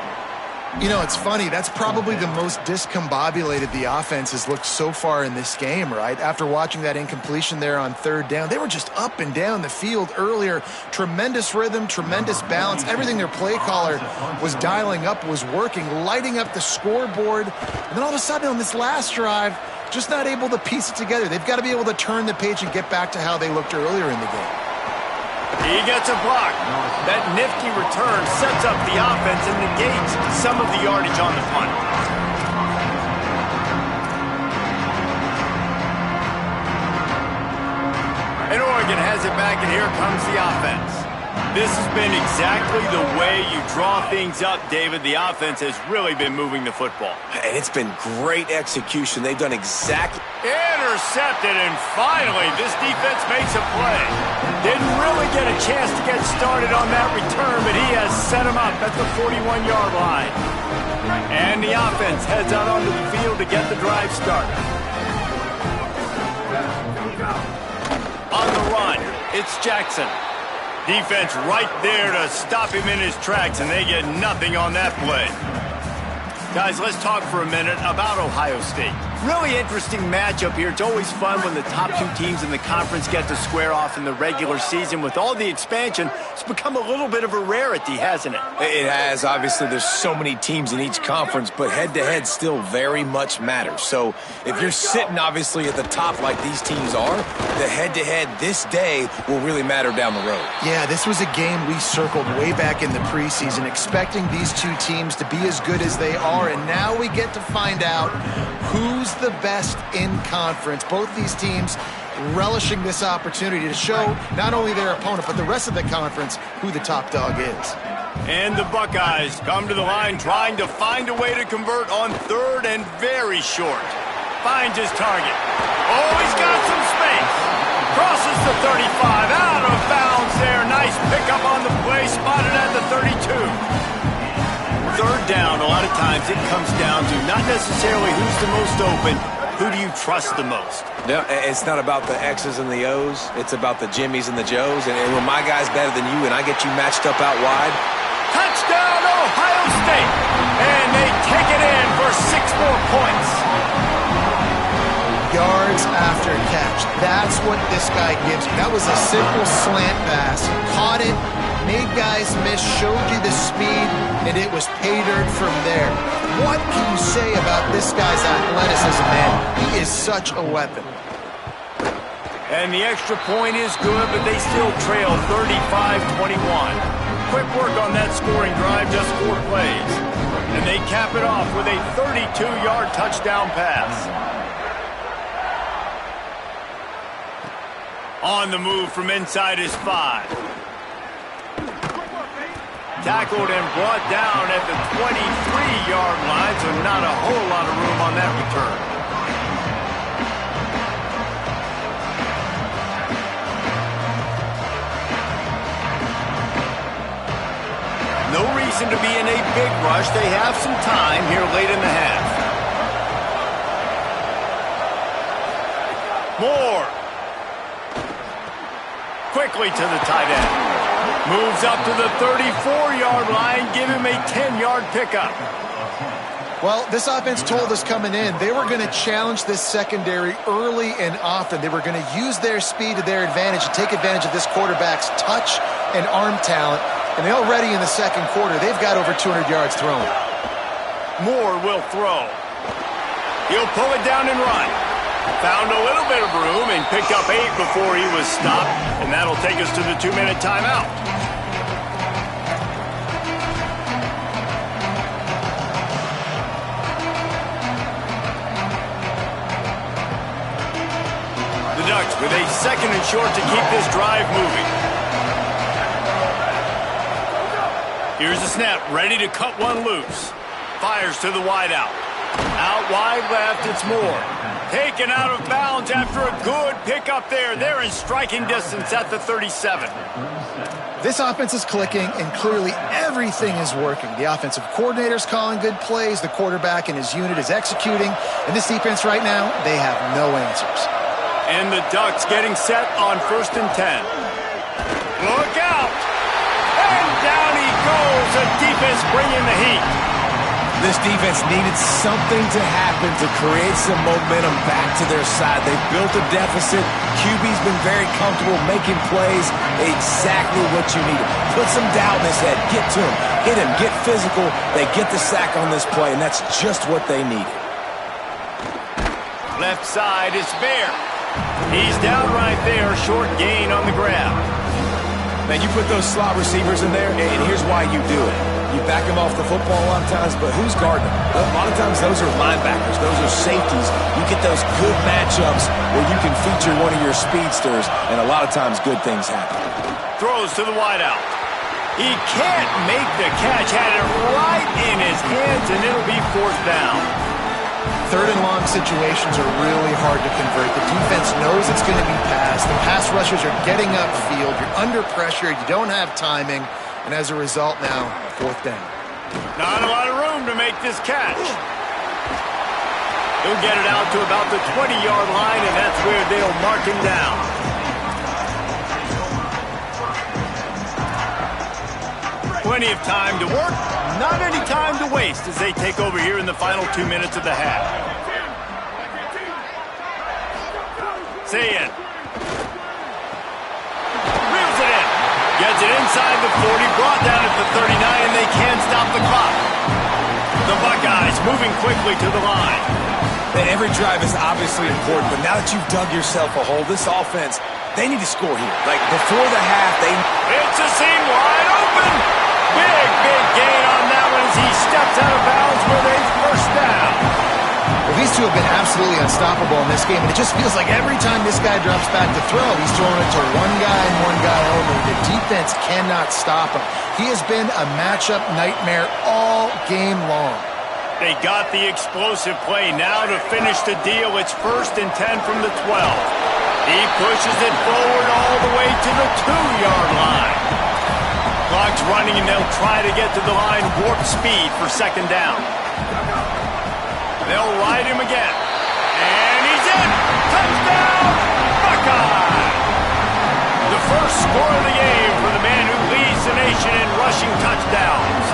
You know, it's funny. That's probably the most discombobulated the offense has looked so far in this game, right? After watching that incompletion there on 3rd down, they were just up and down the field earlier. Tremendous rhythm, tremendous balance. Everything their play caller was dialing up was working, lighting up the scoreboard. And then all of a sudden on this last drive, just not able to piece it together. They've got to be able to turn the page and get back to how they looked earlier in the game. He gets a block. That nifty return sets up the offense and negates some of the yardage on the punt. And Oregon has it back, and here comes the offense. This has been exactly the way you draw things up, David. The offense has really been moving the football. And it's been great execution. They've done exactly... Intercepted, and finally, this defense makes a play. Didn't really get a chance to get started on that return, but he has set him up at the 41-yard line. And the offense heads out onto the field to get the drive started. On the run, it's Jackson. Defense right there to stop him in his tracks, and they get nothing on that play. Guys, let's talk for a minute about Ohio State. Really interesting matchup here. It's always fun when the top 2 teams in the conference get to square off in the regular season. With all the expansion, it's become a little bit of a rarity, hasn't it? It has. Obviously, there's so many teams in each conference, but head-to-head still very much matters. So if you're sitting, obviously, at the top like these teams are, the head-to-head this day will really matter down the road. Yeah, this was a game we circled way back in the preseason, expecting these 2 teams to be as good as they are, and now we get to find out who's the best in conference. Both these teams relishing this opportunity to show not only their opponent, but the rest of the conference who the top dog is. And the Buckeyes come to the line trying to find a way to convert on 3rd and very short. Finds his target. Oh, he's got some space. Crosses the 35, out of bounds there. Nice pickup on the play, spotted at the 32. 3rd down, a lot of times it comes down to not necessarily who's the most open, who do you trust the most? No, it's not about the X's and the O's. It's about the Jimmys and the Joes. And when my guy's better than you and I get you matched up out wide. Touchdown, Ohio State! And they take it in for 6 more points. Yards after catch. That's what this guy gives you. That was a simple slant pass. Caught it, made guys miss, showed you the speed, and it was pay dirt from there. What can you say about this guy's athleticism, man? He is such a weapon. And the extra point is good, but they still trail 35-21. Quick work on that scoring drive, just 4 plays. And they cap it off with a 32-yard touchdown pass. On the move from inside his 5. Tackled and brought down at the 23-yard line, so not a whole lot of room on that return. No reason to be in a big rush. They have some time here late in the half. Moore. Quickly to the tight end. Moves up to the 34-yard line. Give him a 10-yard pickup. Well, this offense told us coming in they were going to challenge this secondary early and often. They were going to use their speed to their advantage and take advantage of this quarterback's touch and arm talent. And they already in the second quarter, they've got over 200 yards thrown. Moore will throw. He'll pull it down and run. Found a little bit of room and picked up 8 before he was stopped. And that'll take us to the 2-minute timeout. The Ducks with a 2nd and short to keep this drive moving. Here's the snap, ready to cut one loose. Fires to the wideout. Out wide left, it's Moore. Taken out of bounds after a good pickup there. They're in striking distance at the 37. This offense is clicking, and clearly everything is working. The offensive coordinator's calling good plays. The quarterback and his unit is executing. And this defense right now, they have no answers. And the Ducks getting set on 1st and 10. Look out! And down he goes. The defense bringing the heat. This defense needed something to happen to create some momentum back to their side. They built a deficit. QB's been very comfortable making plays. Exactly what you needed. Put some doubt in his head. Get to him. Hit him. Get physical. They get the sack on this play, and that's just what they needed. Left side is Bear. He's down right there. Short gain on the grab. Man, you put those slot receivers in there, and here's why you do it. You back them off the football a lot of times, but who's guarding them? A lot of times those are linebackers. Those are safeties. You get those good matchups where you can feature one of your speedsters, and a lot of times good things happen. Throws to the wideout. He can't make the catch. Had it right in his hands, and it'll be 4th down. 3rd and long situations are really hard to convert. The defense knows it's going to be passed. The pass rushers are getting upfield. You're under pressure. You don't have timing. And as a result now, 4th down. Not a lot of room to make this catch. He'll get it out to about the 20-yard line, and that's where they'll mark him down. Plenty of time to work. Not any time to waste as they take over here in the final 2 minutes of the half. Sayin. Reels it in. Gets it inside the 40, brought down at the 39, and they can't stop the clock. The Buckeyes moving quickly to the line. Every drive is obviously important, but now that you've dug yourself a hole, this offense, they need to score here. Like before the half, It's a seam wide open. Big gain on that one as he steps out of bounds with a 1st down. Well, these two have been absolutely unstoppable in this game, and it just feels like every time this guy drops back to throw, he's throwing it to one guy and one guy only. The defense cannot stop him. He has been a matchup nightmare all game long. They got the explosive play now to finish the deal. It's 1st and 10 from the 12. He pushes it forward all the way to the 2-yard line. Clock's running, and they'll try to get to the line warp speed for 2nd down. They'll ride him again. And he's in! Touchdown! Buckeye! The first score of the game for the man who leads the nation in rushing touchdowns.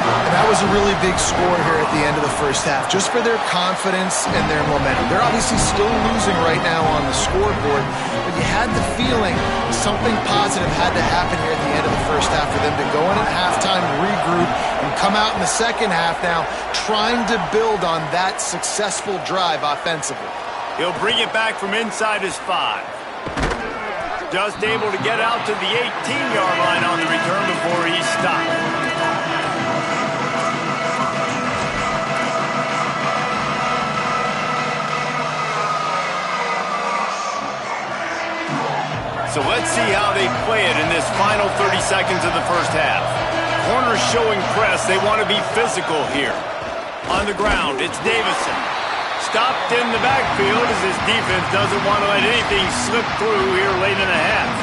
And that was a really big score here at the end of the first half, just for their confidence and their momentum. They're obviously still losing right now on the scoreboard, but you had the feeling something positive had to happen here at the end of the first half for them to go in at halftime, regroup, and come out in the second half now trying to build on that successful drive offensively. He'll bring it back from inside his 5. Just able to get out to the 18-yard line on the return before he's stopped. So let's see how they play it in this final 30 seconds of the first half. Corners showing press. They want to be physical here. On the ground, it's Davison. Stopped in the backfield as his defense doesn't want to let anything slip through here late in the half.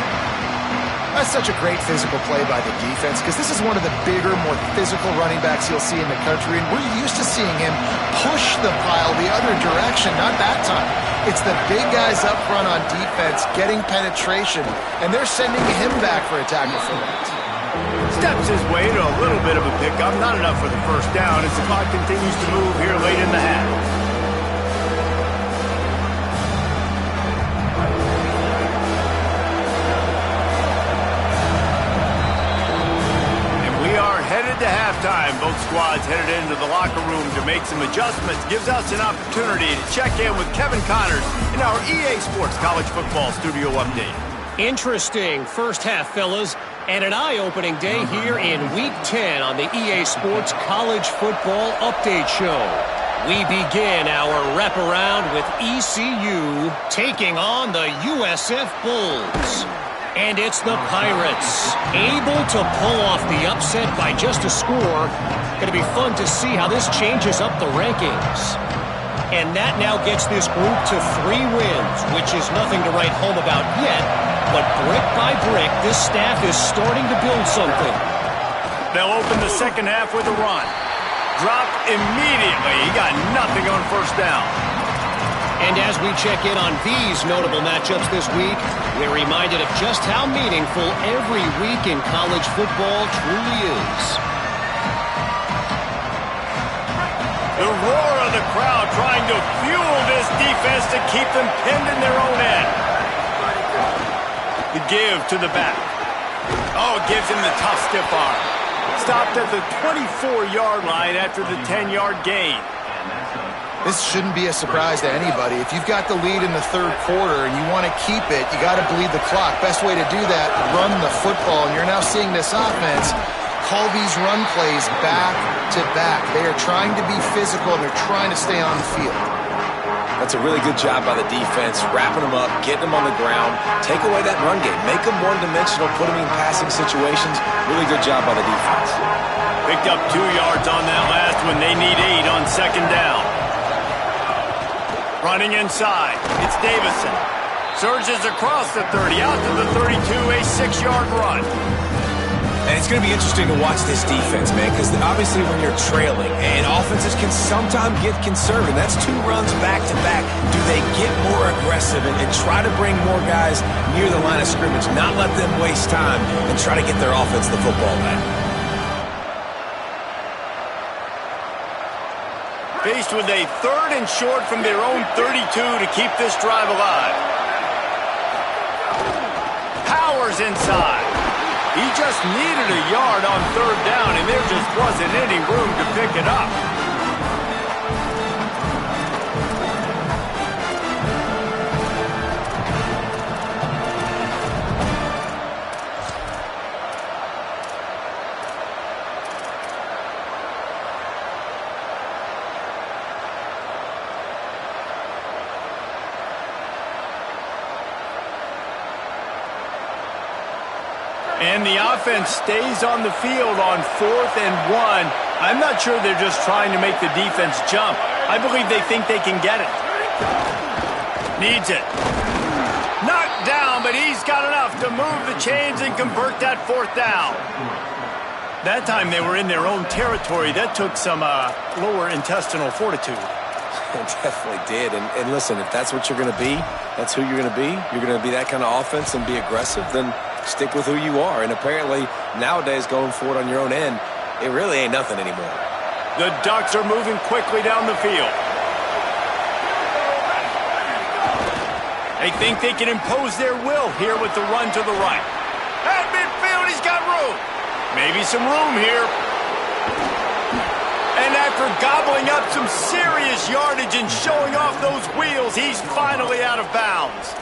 That's such a great physical play by the defense because this is one of the bigger, more physical running backs you'll see in the country, and we're used to seeing him push the pile the other direction, not that time. It's the big guys up front on defense getting penetration, and they're sending him back for a tackle for that. Steps his way to a little bit of a pickup, not enough for the first down as the clock continues to move here late in the half. Headed to halftime. Both squads headed into the locker room to make some adjustments. Gives us an opportunity to check in with Kevin Connors in our EA Sports College Football Studio Update. Interesting first half, fellas, and an eye-opening day here in Week 10 on the EA Sports College Football Update Show. We begin our wraparound with ECU taking on the USF Bulls. And it's the Pirates, able to pull off the upset by just a score. Going to be fun to see how this changes up the rankings. And that now gets this group to 3 wins, which is nothing to write home about yet. But brick by brick, this staff is starting to build something. They'll open the second half with a run. Drop immediately. He got nothing on first down. And as we check in on these notable matchups this week, we're reminded of just how meaningful every week in college football truly is. The roar of the crowd trying to fuel this defense to keep them pinned in their own end. The give to the back. Oh, it gives him the tough stiff arm. Stopped at the 24-yard line after the 10-yard gain. This shouldn't be a surprise to anybody. If you've got the lead in the third quarter and you want to keep it, you got to bleed the clock. Best way to do that, run the football. And you're now seeing this offense call these run plays back to back. They are trying to be physical. They're trying to stay on the field. That's a really good job by the defense, wrapping them up, getting them on the ground, take away that run game, make them one-dimensional, put them in passing situations. Really good job by the defense. Picked up 2 yards on that last one. They need 8 on second down. Running inside, it's Davison. Surges across the 30, out to the 32, a 6-yard run. And it's going to be interesting to watch this defense, man, because obviously when you're trailing, and offenses can sometimes get conservative. That's 2 runs back-to-back. Do they get more aggressive and try to bring more guys near the line of scrimmage, not let them waste time, and try to get their offense the football back? Faced with a 3rd and short from their own 32 to keep this drive alive. Powers inside. He just needed a yard on 3rd down, and there just wasn't any room to pick it up. And the offense stays on the field on 4th and 1. I'm not sure they're just trying to make the defense jump. I believe they think they can get it. Needs it. Knocked down, but he's got enough to move the chains and convert that 4th down. That time they were in their own territory. That took some lower intestinal fortitude. It definitely did. And listen, if that's what you're going to be, that's who you're going to be. You're going to be that kind of offense and be aggressive, then stick with who you are. And apparently, nowadays, going for it on your own end, it really ain't nothing anymore. The Ducks are moving quickly down the field. They think they can impose their will here with the run to the right. At midfield, he's got room. Maybe some room here. And after gobbling up some serious yardage and showing off those wheels, he's finally out of bounds.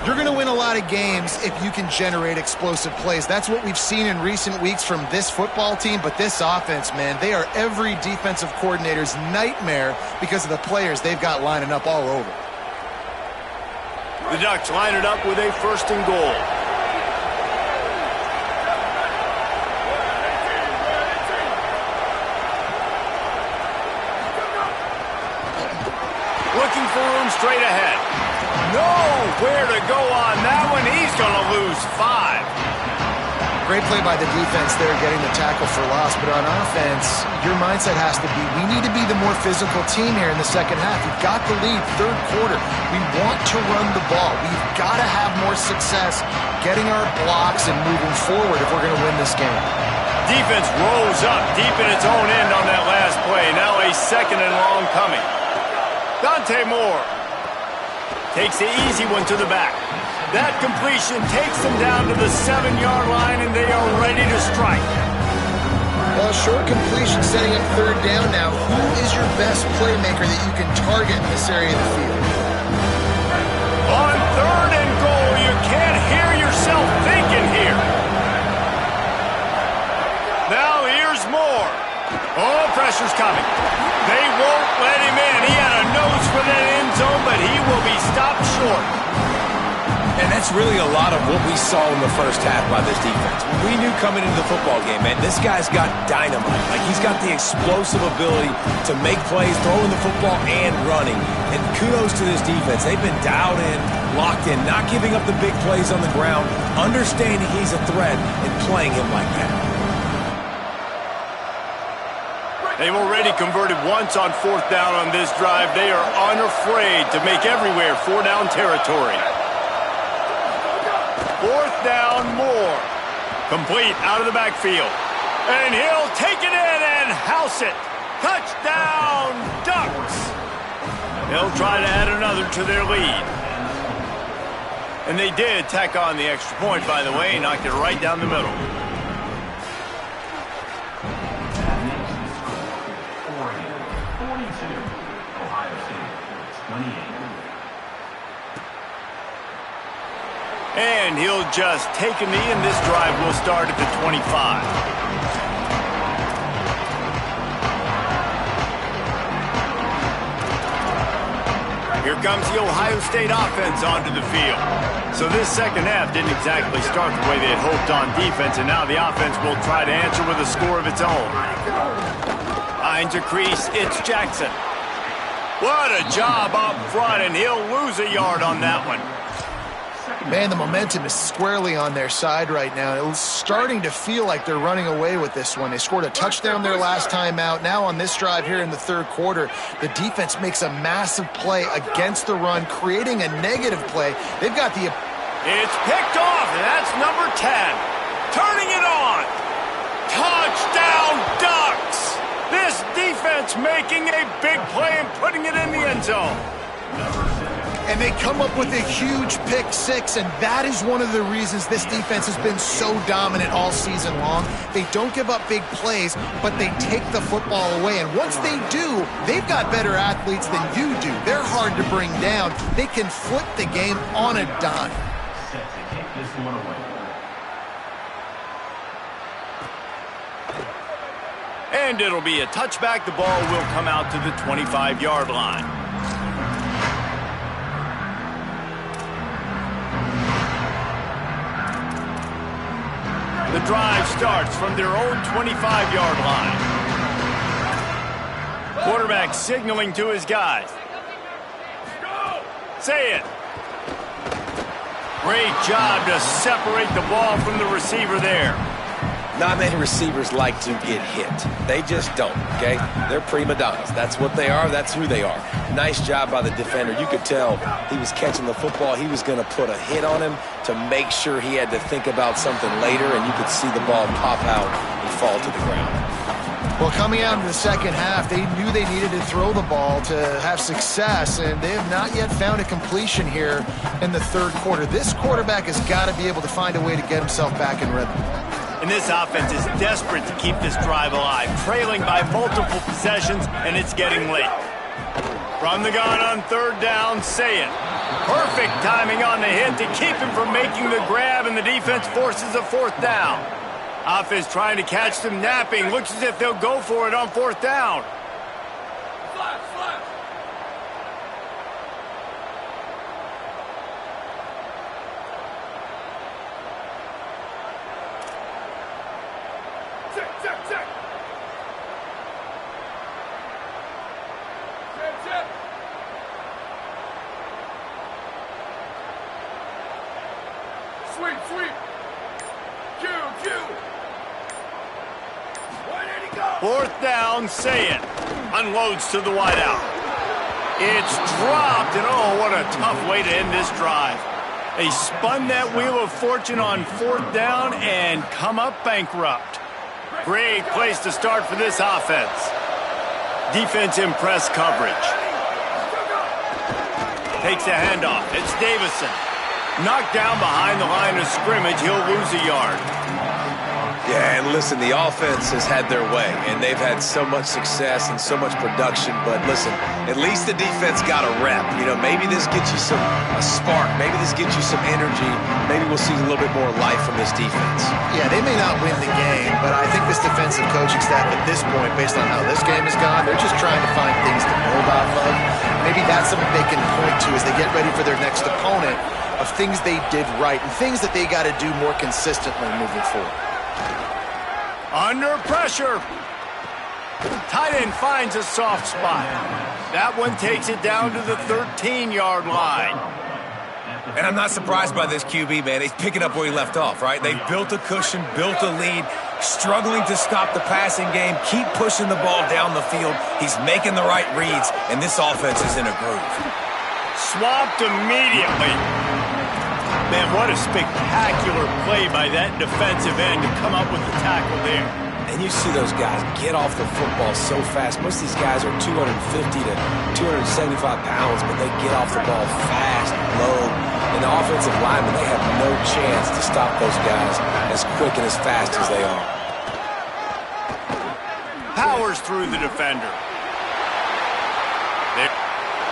You're going to win a lot of games if you can generate explosive plays. That's what we've seen in recent weeks from this football team, but this offense, man, they are every defensive coordinator's nightmare because of the players they've got lining up all over. The Ducks line it up with a 1st and goal. looking for room straight ahead. Nowhere to go on that one. He's going to lose 5. Great play by the defense there, getting the tackle for loss. But on offense, your mindset has to be, we need to be the more physical team here in the second half. We've got the lead, third quarter. We want to run the ball. We've got to have more success getting our blocks and moving forward if we're going to win this game. Defense rolls up deep in its own end on that last play. Now a second and long coming. Dante Moore takes the easy one to the back. That completion takes them down to the 7-yard line, and they are ready to strike. Well, short completion setting up third down now. Who is your best playmaker that you can target in this area of the field? On third and goal, you can't hear yourself thinking here. Now here's Moore. Oh, pressure's coming. They won't let him in. He had a nose for that end zone, but he will be stopped short. And that's really a lot of what we saw in the first half by this defense. We knew coming into the football game, man, this guy's got dynamite. Like, he's got the explosive ability to make plays, throwing the football and running. And kudos to this defense. They've been dialed in, locked in, not giving up the big plays on the ground, understanding he's a threat, and playing him like that. They've already converted once on fourth down on this drive. They are unafraid to make everywhere four-down territory. Fourth down, Moore. Complete out of the backfield. And he'll take it in and house it. Touchdown, Ducks. They'll try to add another to their lead. And they did tack on the extra point, by the way, knocked it right down the middle. And he'll just take a knee, and this drive will start at the 25. Here comes the Ohio State offense onto the field. So this second half didn't exactly start the way they had hoped on defense, and now the offense will try to answer with a score of its own. Finds a crease, it's Jackson. What a job up front, and he'll lose a yard on that one. Man, the momentum is squarely on their side right now. It's starting to feel like they're running away with this one. They scored a touchdown their last time out. Now on this drive here in the third quarter, the defense makes a massive play against the run, creating a negative play. They've got the... It's picked off, and that's number 10. Turning it on. Touchdown, Ducks! This defense making a big play and putting it in the end zone. And they come up with a huge pick six, and that is one of the reasons this defense has been so dominant all season long. They don't give up big plays, but they take the football away. And once they do, they've got better athletes than you do. They're hard to bring down. They can flip the game on a dime. Set to kick this one away. And it'll be a touchback. The ball will come out to the 25-yard line. The drive starts from their own 25-yard line. Quarterback signaling to his guys. Say it. Great job to separate the ball from the receiver there. Not many receivers like to get hit. They just don't, okay? They're prima donnas. That's what they are. That's who they are. Nice job by the defender. You could tell he was catching the football. He was going to put a hit on him to make sure he had to think about something later, and you could see the ball pop out and fall to the ground. Well, coming out in the second half, they knew they needed to throw the ball to have success, and they have not yet found a completion here in the third quarter. This quarterback has got to be able to find a way to get himself back in rhythm. And this offense is desperate to keep this drive alive, trailing by multiple possessions, and it's getting late. From the gun on third down, Say it. Perfect timing on the hit to keep him from making the grab, and the defense forces a fourth down. Offense trying to catch them napping. Looks as if they'll go for it on fourth down. Fourth down, Sayin unloads to the wideout. It's dropped, and oh, what a tough way to end this drive. They spun that wheel of fortune on fourth down and come up bankrupt. Great place to start for this offense. Defense in press coverage. Takes a handoff. It's Davison. Knocked down behind the line of scrimmage. He'll lose a yard. Yeah, and listen, the offense has had their way, and they've had so much success and so much production. But listen, at least the defense got a rep. You know, maybe this gets you a spark. Maybe this gets you some energy. Maybe we'll see a little bit more life from this defense. Yeah, they may not win the game, but I think this defensive coaching staff at this point, based on how this game has gone, they're just trying to find things to build off of. Maybe that's something they can point to as they get ready for their next opponent, of things they did right and things that they got to do more consistently moving forward. Under pressure. Tight end finds a soft spot. That one takes it down to the 13-yard line. And I'm not surprised by this QB, man. He's picking up where he left off, right? They've built a cushion, built a lead, struggling to stop the passing game, keep pushing the ball down the field. He's making the right reads, and this offense is in a groove. Swamped immediately. Man, what a spectacular play by that defensive end to come up with the tackle there. And you see those guys get off the football so fast. Most of these guys are 250 to 275 pounds, but they get off the ball fast, low. And the offensive linemen, they have no chance to stop those guys as quick and as fast as they are. Powers through the defender. There.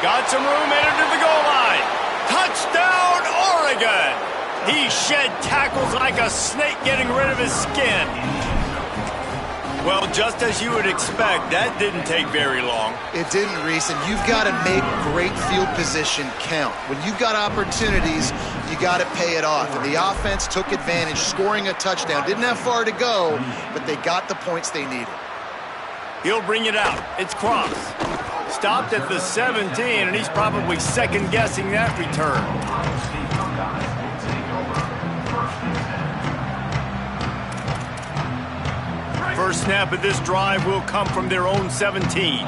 Got some room, entered to the goal line. Touchdown, Oregon! He shed tackles like a snake getting rid of his skin. Well, just as you would expect, that didn't take very long. It didn't, Reese, and you've got to make great field position count. When you've got opportunities, you got to pay it off. And the offense took advantage, scoring a touchdown. Didn't have far to go, but they got the points they needed. He'll bring it out. It's Cross. Stopped at the 17, and he's probably second-guessing that return. First snap of this drive will come from their own 17.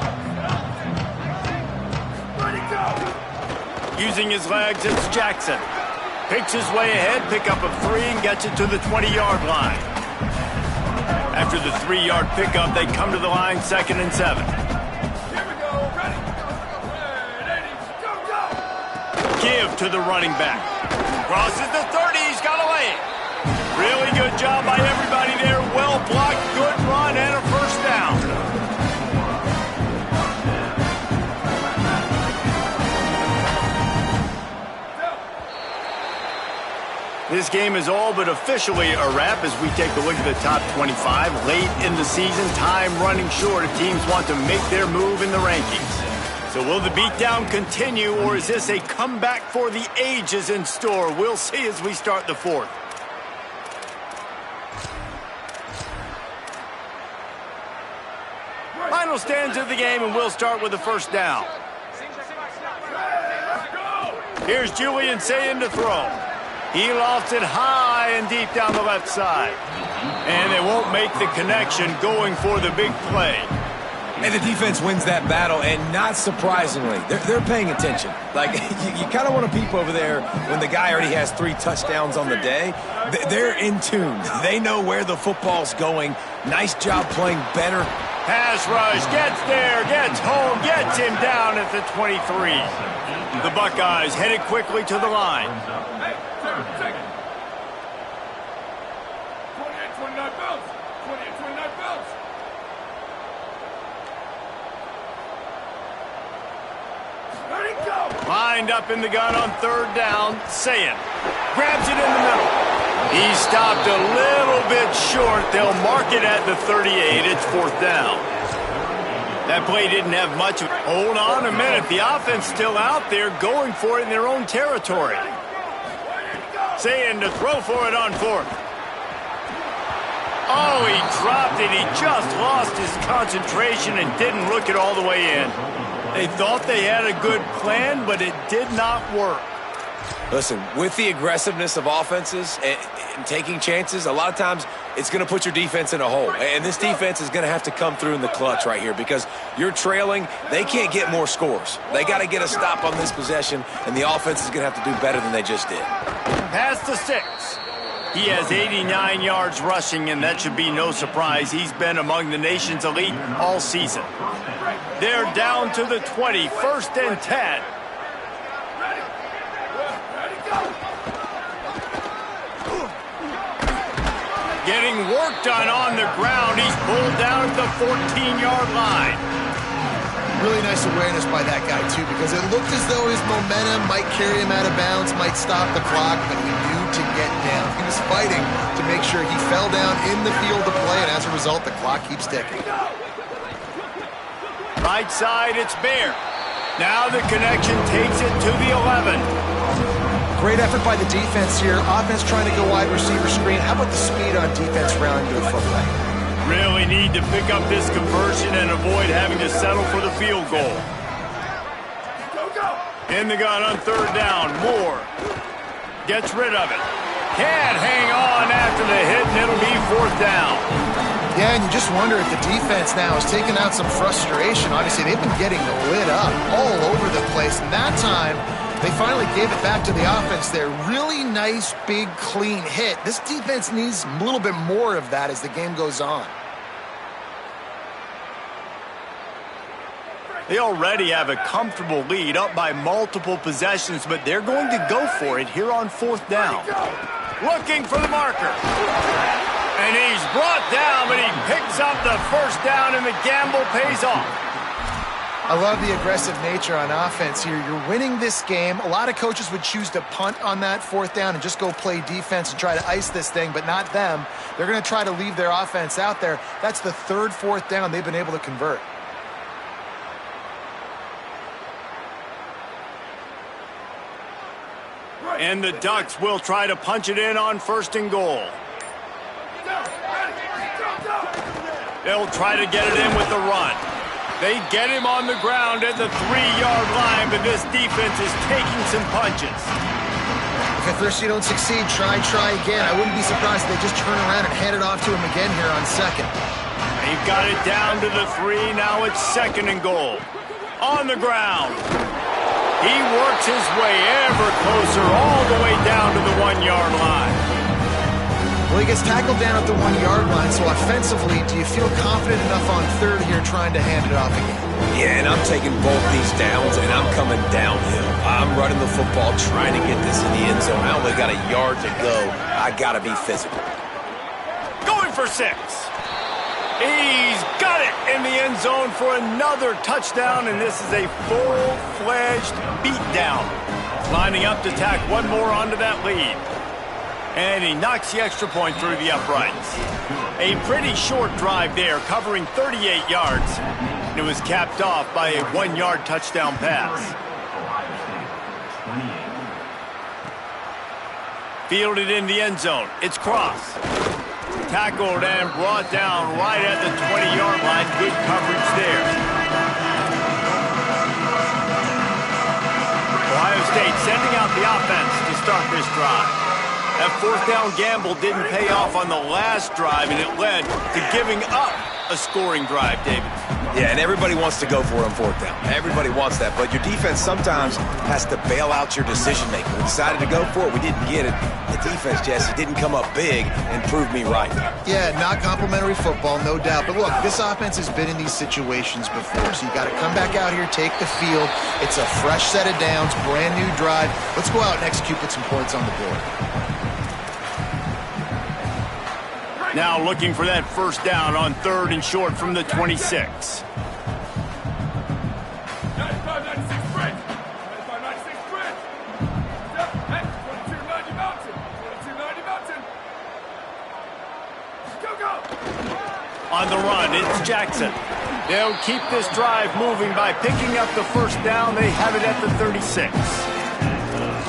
Using his legs, it's Jackson. Picks his way ahead, pick up of 3, and gets it to the 20-yard line. After the 3-yard pickup, they come to the line 2nd and 7. Give to the running back. Crosses the 30, he's got a lane. Really good job by everybody there. Well blocked, good run, and a first down. This game is all but officially a wrap as we take a look at the top 25. Late in the season, time running short as teams want to make their move in the rankings. So will the beatdown continue, or is this a comeback for the ages in store? We'll see as we start the fourth. Final stanza of the game, and we'll start with the first down. Here's Julian Sayin to throw. He lofts it high and deep down the left side. And they won't make the connection going for the big play. And the defense wins that battle, and not surprisingly, they're paying attention. Like, you kind of want to peep over there when the guy already has 3 touchdowns on the day. They're in tune. They know where the football's going. Nice job playing better. Pass rush, gets there, gets home, gets him down at the 23. The Buckeyes headed quickly to the line. 28-29 Bills. 28-29 Bills. Lined up in the gun on 3rd down, Sayin grabs it in the middle. He stopped a little bit short. They'll mark it at the 38. It's 4th down. That play didn't have much of it. Hold on a minute. The offense still out there going for it in their own territory. Sayin to throw for it on 4th. Oh, he dropped it. He just lost his concentration and didn't look it all the way in. They thought they had a good plan, but it did not work. Listen, with the aggressiveness of offenses and taking chances, a lot of times it's going to put your defense in a hole. And this defense is going to have to come through in the clutch right here because you're trailing. They can't get more scores. They got to get a stop on this possession, and the offense is going to have to do better than they just did. Pass to 6. He has 89 yards rushing, and that should be no surprise. He's been among the nation's elite all season. They're down to the 20, 1st and 10. Getting work done on the ground. He's pulled down at the 14-yard line. Really nice awareness by that guy, too, because it looked as though his momentum might carry him out of bounds, might stop the clock, but he knew to get down. He was fighting to make sure he fell down in the field to play, and as a result, the clock keeps ticking. Right side, it's Bear. Now the connection takes it to the 11. Great effort by the defense here. Offense trying to go wide receiver screen. How about the speed on defense rounding to the football? Really need to pick up this conversion and avoid having to settle for the field goal. In the gun on 3rd down. Moore gets rid of it. Can't hang on after the hit, and it'll be 4th down. Yeah, and you just wonder if the defense now is taking out some frustration. Obviously, they've been getting lit up all over the place. And that time, they finally gave it back to the offense there. Really nice, big, clean hit. This defense needs a little bit more of that as the game goes on. They already have a comfortable lead, up by multiple possessions, but they're going to go for it here on 4th down. Looking for the marker. And he's brought down, but he picks up the 1st down, and the gamble pays off. I love the aggressive nature on offense here. You're winning this game. A lot of coaches would choose to punt on that 4th down and just go play defense and try to ice this thing, but not them. They're going to try to leave their offense out there. That's the 3rd, 4th down they've been able to convert. And the Ducks will try to punch it in on 1st and goal. They'll try to get it in with the run. They get him on the ground at the 3-yard line, but this defense is taking some punches. If at first you don't succeed, try again. I wouldn't be surprised if they just turn around and hand it off to him again here on 2nd. They've got it down to the 3. Now it's 2nd and goal. On the ground. He works his way ever closer all the way down to the 1-yard line. Well, he gets tackled down at the 1-yard line, so offensively, do you feel confident enough on 3rd here trying to hand it off again? Yeah, and I'm taking both these downs, and I'm coming downhill. I'm running the football, trying to get this in the end zone. I only got a yard to go. I got to be physical. Going for 6. He's got it in the end zone for another touchdown, and this is a full-fledged beatdown. Lining up to tack one more onto that lead. And he knocks the extra point through the uprights. A pretty short drive there, covering 38 yards. And it was capped off by a 1-yard touchdown pass. Fielded in the end zone. It's Cross. Tackled and brought down right at the 20-yard line. Good coverage there. Ohio State sending out the offense to start this drive. That 4th down gamble didn't pay off on the last drive, and it led to giving up a scoring drive, David. Yeah, and everybody wants to go for it on 4th down. Everybody wants that, but your defense sometimes has to bail out your decision-making. We decided to go for it. We didn't get it. The defense, Jesse, didn't come up big and prove me right. Yeah, not complimentary football, no doubt. But look, this offense has been in these situations before, so you got to come back out here, take the field. It's a fresh set of downs, brand new drive. Let's go out and execute, put some points on the board. Now looking for that 1st down on 3rd and short from the 26. 95, 96 sprint. 95, 96 sprint. Hey, 22, 90 mountain. 22, 90 mountain. Go. On the run, it's Jackson. They'll keep this drive moving by picking up the 1st down. They have it at the 36.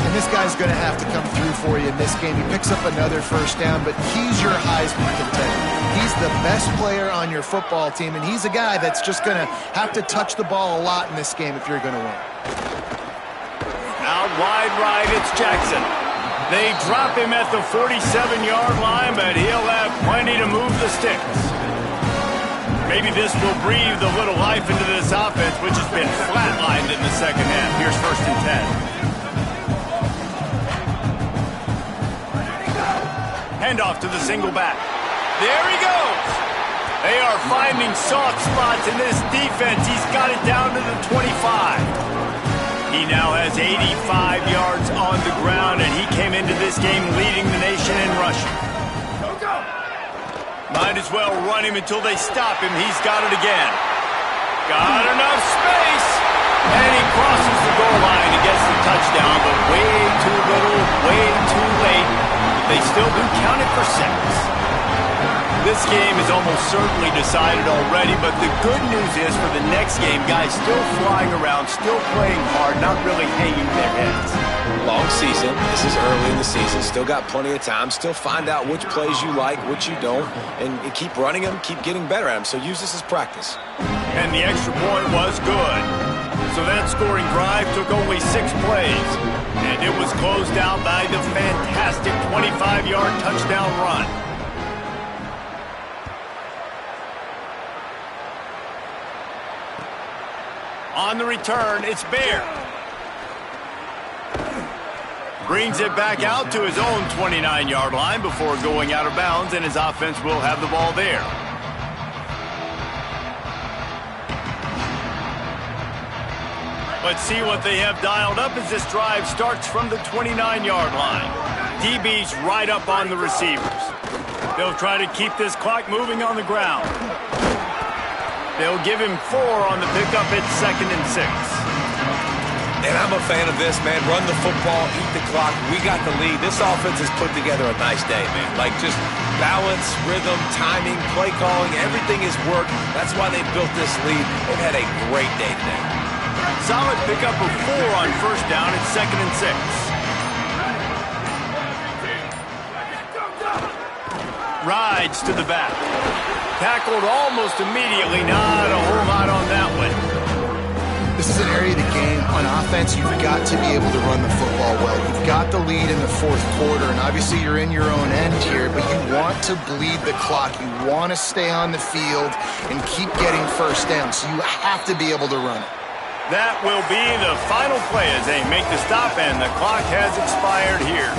And this guy's going to have to come through for you in this game. He picks up another 1st down, but he's your Heisman contender. He's the best player on your football team, and he's a guy that's just going to have to touch the ball a lot in this game if you're going to win. Out wide right. It's Jackson. They drop him at the 47-yard line, but he'll have plenty to move the sticks. Maybe this will breathe a little life into this offense, which has been flatlined in the second half. Here's 1st and 10. Handoff to the single back. There he goes. They are finding soft spots in this defense. He's got it down to the 25. He now has 85 yards on the ground, and he came into this game leading the nation in rushing. Might as well run him until they stop him. He's got it again. Got enough space. And he crosses the goal line and gets the touchdown, but way too little, way too late. They still do count it for 6. This game is almost certainly decided already, but the good news is for the next game, guys still flying around, still playing hard, not really hanging their heads. Long season. This is early in the season. Still got plenty of time. Still find out which plays you like, which you don't, and keep running them, keep getting better at them. So use this as practice. And the extra point was good. So that scoring drive took only 6 plays, and it was closed out by the fantastic 25-yard touchdown run. On the return, it's Bear. Brings it back out to his own 29-yard line before going out of bounds, and his offense will have the ball there. Let's see what they have dialed up as this drive starts from the 29-yard line. DB's right up on the receivers. They'll try to keep this clock moving on the ground. They'll give him 4 on the pickup at 2nd and 6. And I'm a fan of this, man. Run the football, eat the clock. We got the lead. This offense has put together a nice day, man. Like just balance, rhythm, timing, play calling, everything has worked. That's why they built this lead. They've had a great day today. Solid pickup of 4 on 1st down at 2nd and 6. Rides to the back. Tackled almost immediately. Not a whole lot on that one. This is an area of the game. On offense, you've got to be able to run the football well. You've got the lead in the 4th quarter, and obviously you're in your own end here, but you want to bleed the clock. You want to stay on the field and keep getting 1st down, so you have to be able to run it. That will be the final play as they make the stop, and the clock has expired here.